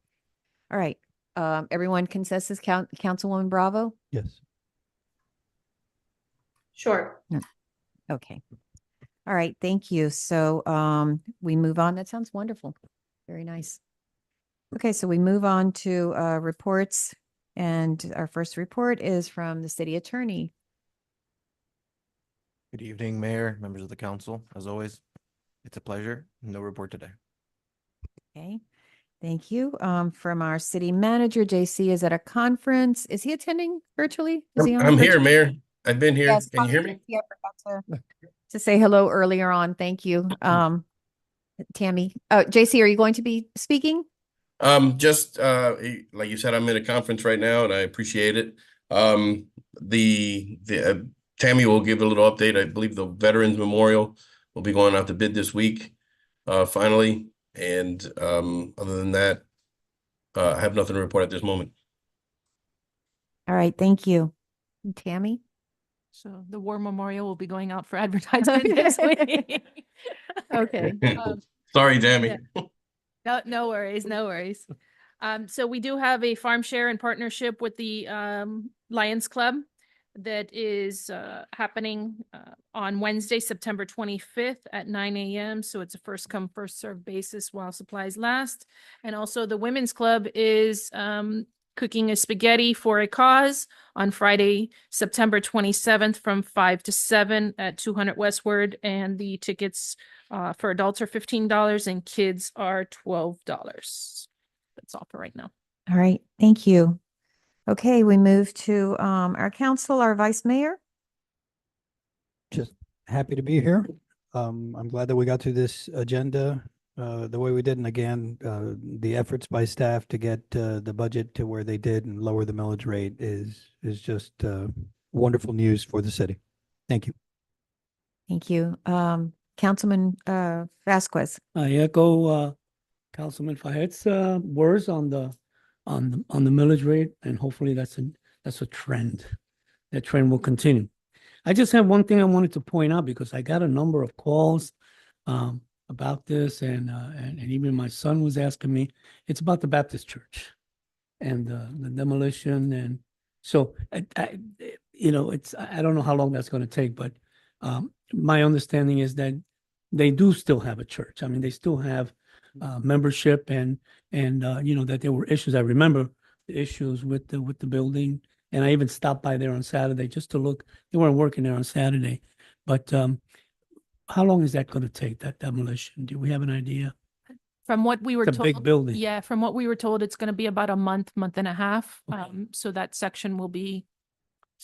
All right. Everyone consensus, Councilwoman Bravo? Yes. Sure. Okay. All right, thank you. So we move on. That sounds wonderful. Very nice. Okay, so we move on to reports. And our first report is from the city attorney. Good evening, Mayor, members of the council. As always, it's a pleasure. No report today. Okay, thank you. From our city manager, JC is at a conference. Is he attending virtually? Is he on I'm here, virtual? Mayor. I've been here. Yes, Can you hear me? yeah, I forgot to say hello earlier on. Thank you. Tammy, JC, are you going to be speaking? Just like you said, I'm in a conference right now, and I appreciate it. Tammy will give a little update. I believe the Veterans Memorial will be going out to bid this week, finally. And other than that, I have nothing to report at this moment. All right, thank you. Tammy? So the War Memorial will be going out for advertisement this week. Okay. Sorry, Tammy. No worries, no worries. So we do have a farm share in partnership with the Lions Club that is happening on Wednesday, September 25th at 9 a.m. So it's a first come, first served basis while supplies last. And also the Women's Club is cooking a spaghetti for a cause on Friday, September 27th from 5 to 7 at 200 Westward. And the tickets for adults are $15 and kids are $12. That's all for right now. All right, thank you. Okay, we move to our council, our vice mayor. Just happy to be here. I'm glad that we got to this agenda the way we did. And again, the efforts by staff to get the budget to where they did and lower the millage rate is just wonderful news for the city. Thank you. Thank you. Councilman Vasquez. I echo Councilman Fahed's words on the millage rate, and hopefully that's a trend. That trend will continue. I just have one thing I wanted to point out because I got a number of calls about this, and even my son was asking me. It's about the Baptist church and the demolition, and so I don't know how long that's going to take, but my understanding is that they do still have a church. I mean, they still have membership, and that there were issues. I remember the issues with the building, and I even stopped by there on Saturday just to look. They weren't working there on Saturday, but how long is that going to take, that demolition? Do we have an idea? From what we were It's a told. big building. Yeah, from what we were told, it's going to be about a month and a half. So that section will be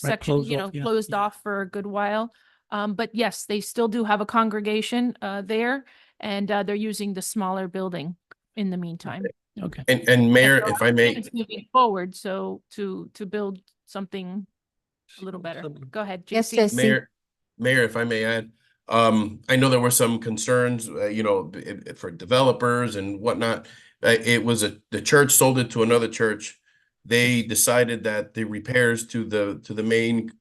closed off, yeah. closed off for a good while. But yes, they still do have a congregation there, and they're using the smaller building in the meantime. Okay. And Mayor, if I may, It's moving forward, so to build something a little better. Go ahead, Yes, JC. Mayor, if I may add, I know there were some concerns, for developers and whatnot. It was the church sold it to another church. They decided that the repairs to the main,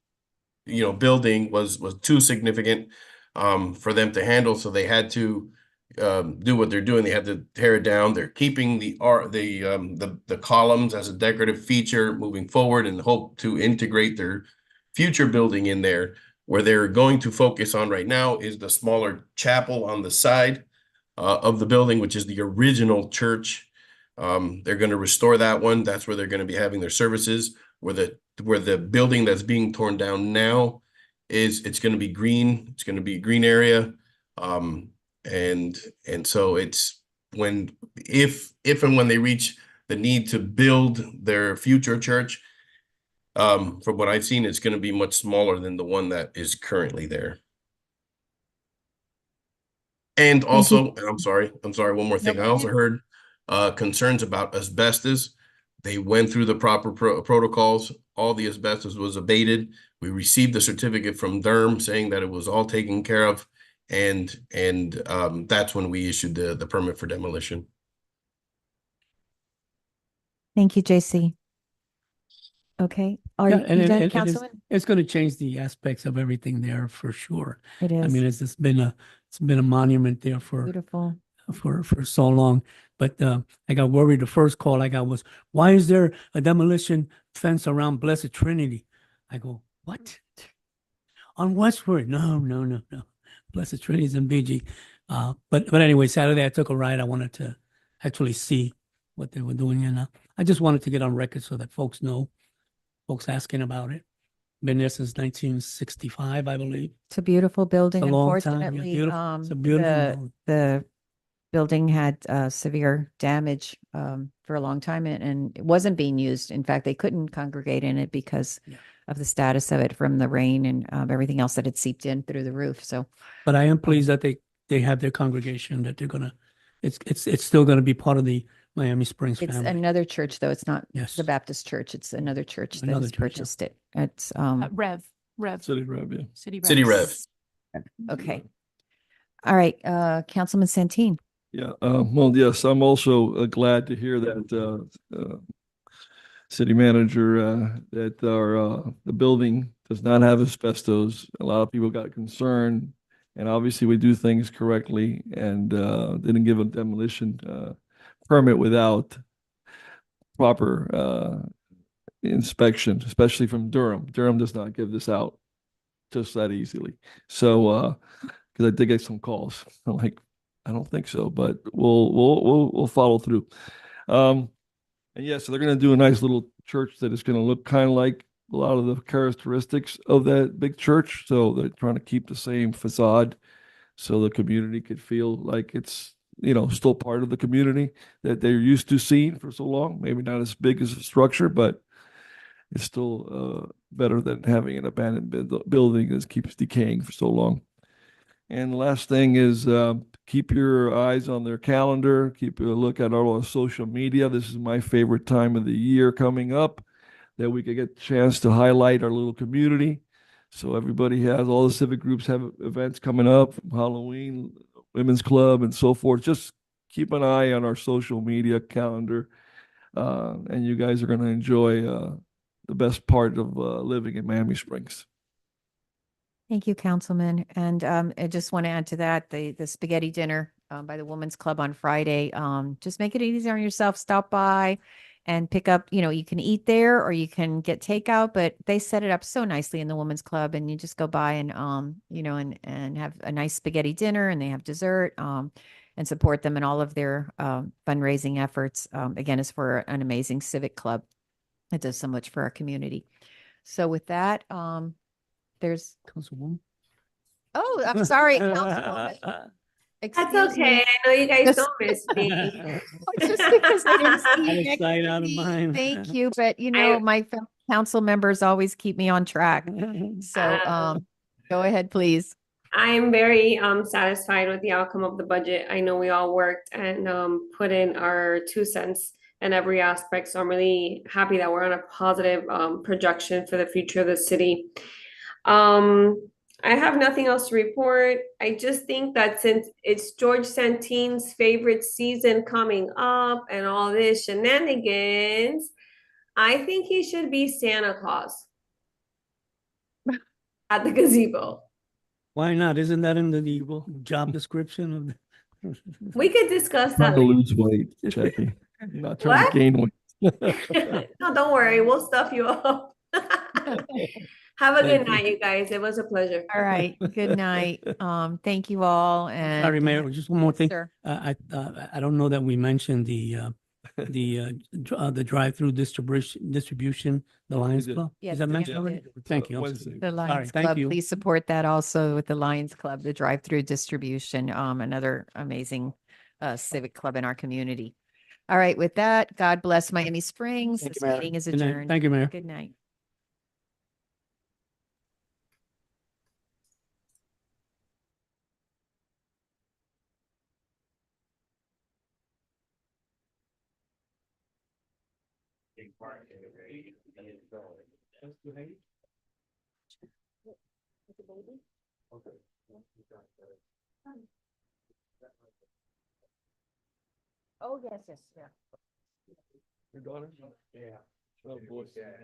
building was too significant for them to handle, so they had to do what they're doing. They had to tear it down. They're keeping the columns as a decorative feature moving forward, and hope to integrate their future building in there. Where they're going to focus on right now is the smaller chapel on the side of the building, which is the original church. They're going to restore that one. That's where they're going to be having their services. Where the building that's being torn down now it's going to be green. It's going to be a green area. And so it's if and when they reach the need to build their future church, from what I've seen, it's going to be much smaller than the one that is currently there. And also, and I'm sorry, one more thing. I also heard concerns about asbestos. They went through the proper protocols. All the asbestos was abated. We received the certificate from DERM saying that it was all taken care of. And that's when we issued the permit for demolition. Thank you, JC. Okay, are Yeah, you and done, it is, Councilman? it's going to change the aspects of everything there for sure. It I is mean, it's been a monument there beautiful. for so long. But I got worried. The first call I got was, why is there a demolition fence around Blessed Trinity? I go, what? On Westward? No. Blessed Trinity's in BG. But anyway, Saturday I took a ride. I wanted to actually see what they were doing, and I just wanted to get on record so that folks know. Folks asking about it. Been there since 1965, I believe. It's a beautiful building. a long time, yeah, Unfortunately, beautiful. It's a beautiful building. the building had severe damage for a long time, and it wasn't being used. In fact, they couldn't congregate in it because of the status of it from the rain and everything else that had seeped in through the roof. So, But I am pleased that they have their congregation, that they're gonna, it's still gonna be part of the Miami Springs it's family. another church, though. It's not Yes. the Baptist church. It's another church that Another has church, yeah. purchased it. It's Rev. City Rev, yeah. City Rev. okay. All right, Councilman Santeen. Yeah, well, yes, I'm also glad to hear that city manager that our the building does not have asbestos. A lot of people got concerned, and obviously we do things correctly and didn't give a demolition permit without proper inspection, especially from Durham. Durham does not give this out just that easily. So, because I did get some calls, I'm like, I don't think so, but we'll follow through. And yeah, so they're going to do a nice little church that is going to look kind of like a lot of the characteristics of that big church. So they're trying to keep the same facade, so the community could feel like it's, you know, still part of the community that they're used to seeing for so long. Maybe not as big as a structure, but it's still better than having an abandoned building that keeps decaying for so long. And the last thing is keep your eyes on their calendar. Keep a look at all our social media. This is my favorite time of the year coming up, that we could get a chance to highlight our little community. So everybody has, all the civic groups have events coming up, from Halloween, Women's Club, and so forth. Just keep an eye on our social media calendar, and you guys are going to enjoy the best part of living in Miami Springs. Thank you, Councilman. And I just want to add to that, the spaghetti dinner by the Women's Club on Friday. Just make it easy on yourself. Stop by and pick up, you know, you can eat there or you can get takeout, but they set it up so nicely in the Women's Club, and you just go by and, you know, and have a nice spaghetti dinner, and they have dessert, and support them in all of their fundraising efforts. Again, it's for an amazing civic club. It does so much for our community. So with that, there's Councilwoman. Oh, I'm sorry, Councilwoman. That's Excuse okay. me. I know you guys Just- don't miss me. Just because I didn't see you Out of next sight, to out of me. mind. Thank you, but you know, my fellow council members always keep me on track. So, go ahead, please. I am very satisfied with the outcome of the budget. I know we all worked and put in our 2 cents in every aspect. So I'm really happy that we're on a positive projection for the future of the city. I have nothing else to report. I just think that since it's George Santeen's favorite season coming up and all this shenanigans, I think he should be Santa Claus at the gazebo. Why not? Isn't that in the job description of the? We could discuss Trying that. to lose weight, Jackie. Not trying What? to gain weight. No, don't worry. We'll stuff you up. Have a Thank good you. night, you guys. It was a pleasure. All right. Good night. Thank you all. And Sorry, Mayor, just one more thing. Sir. I don't know that we mentioned the drive-through distribution, the Lions did. Club. Yes, Is that we mentioned did. already? Thank you. I'm Wednesday. sorry. The All right, Lions thank Club, you. please support that also with the Lions Club, the drive-through distribution, another amazing civic club in our community. All right, with that, God bless Miami Springs. Thank This you, Mayor. meeting is Good night. adjourned. Thank you, Mayor. Good night. Oh, yes, yes, yeah. Your daughter? Yeah. Oh, boy. Yeah.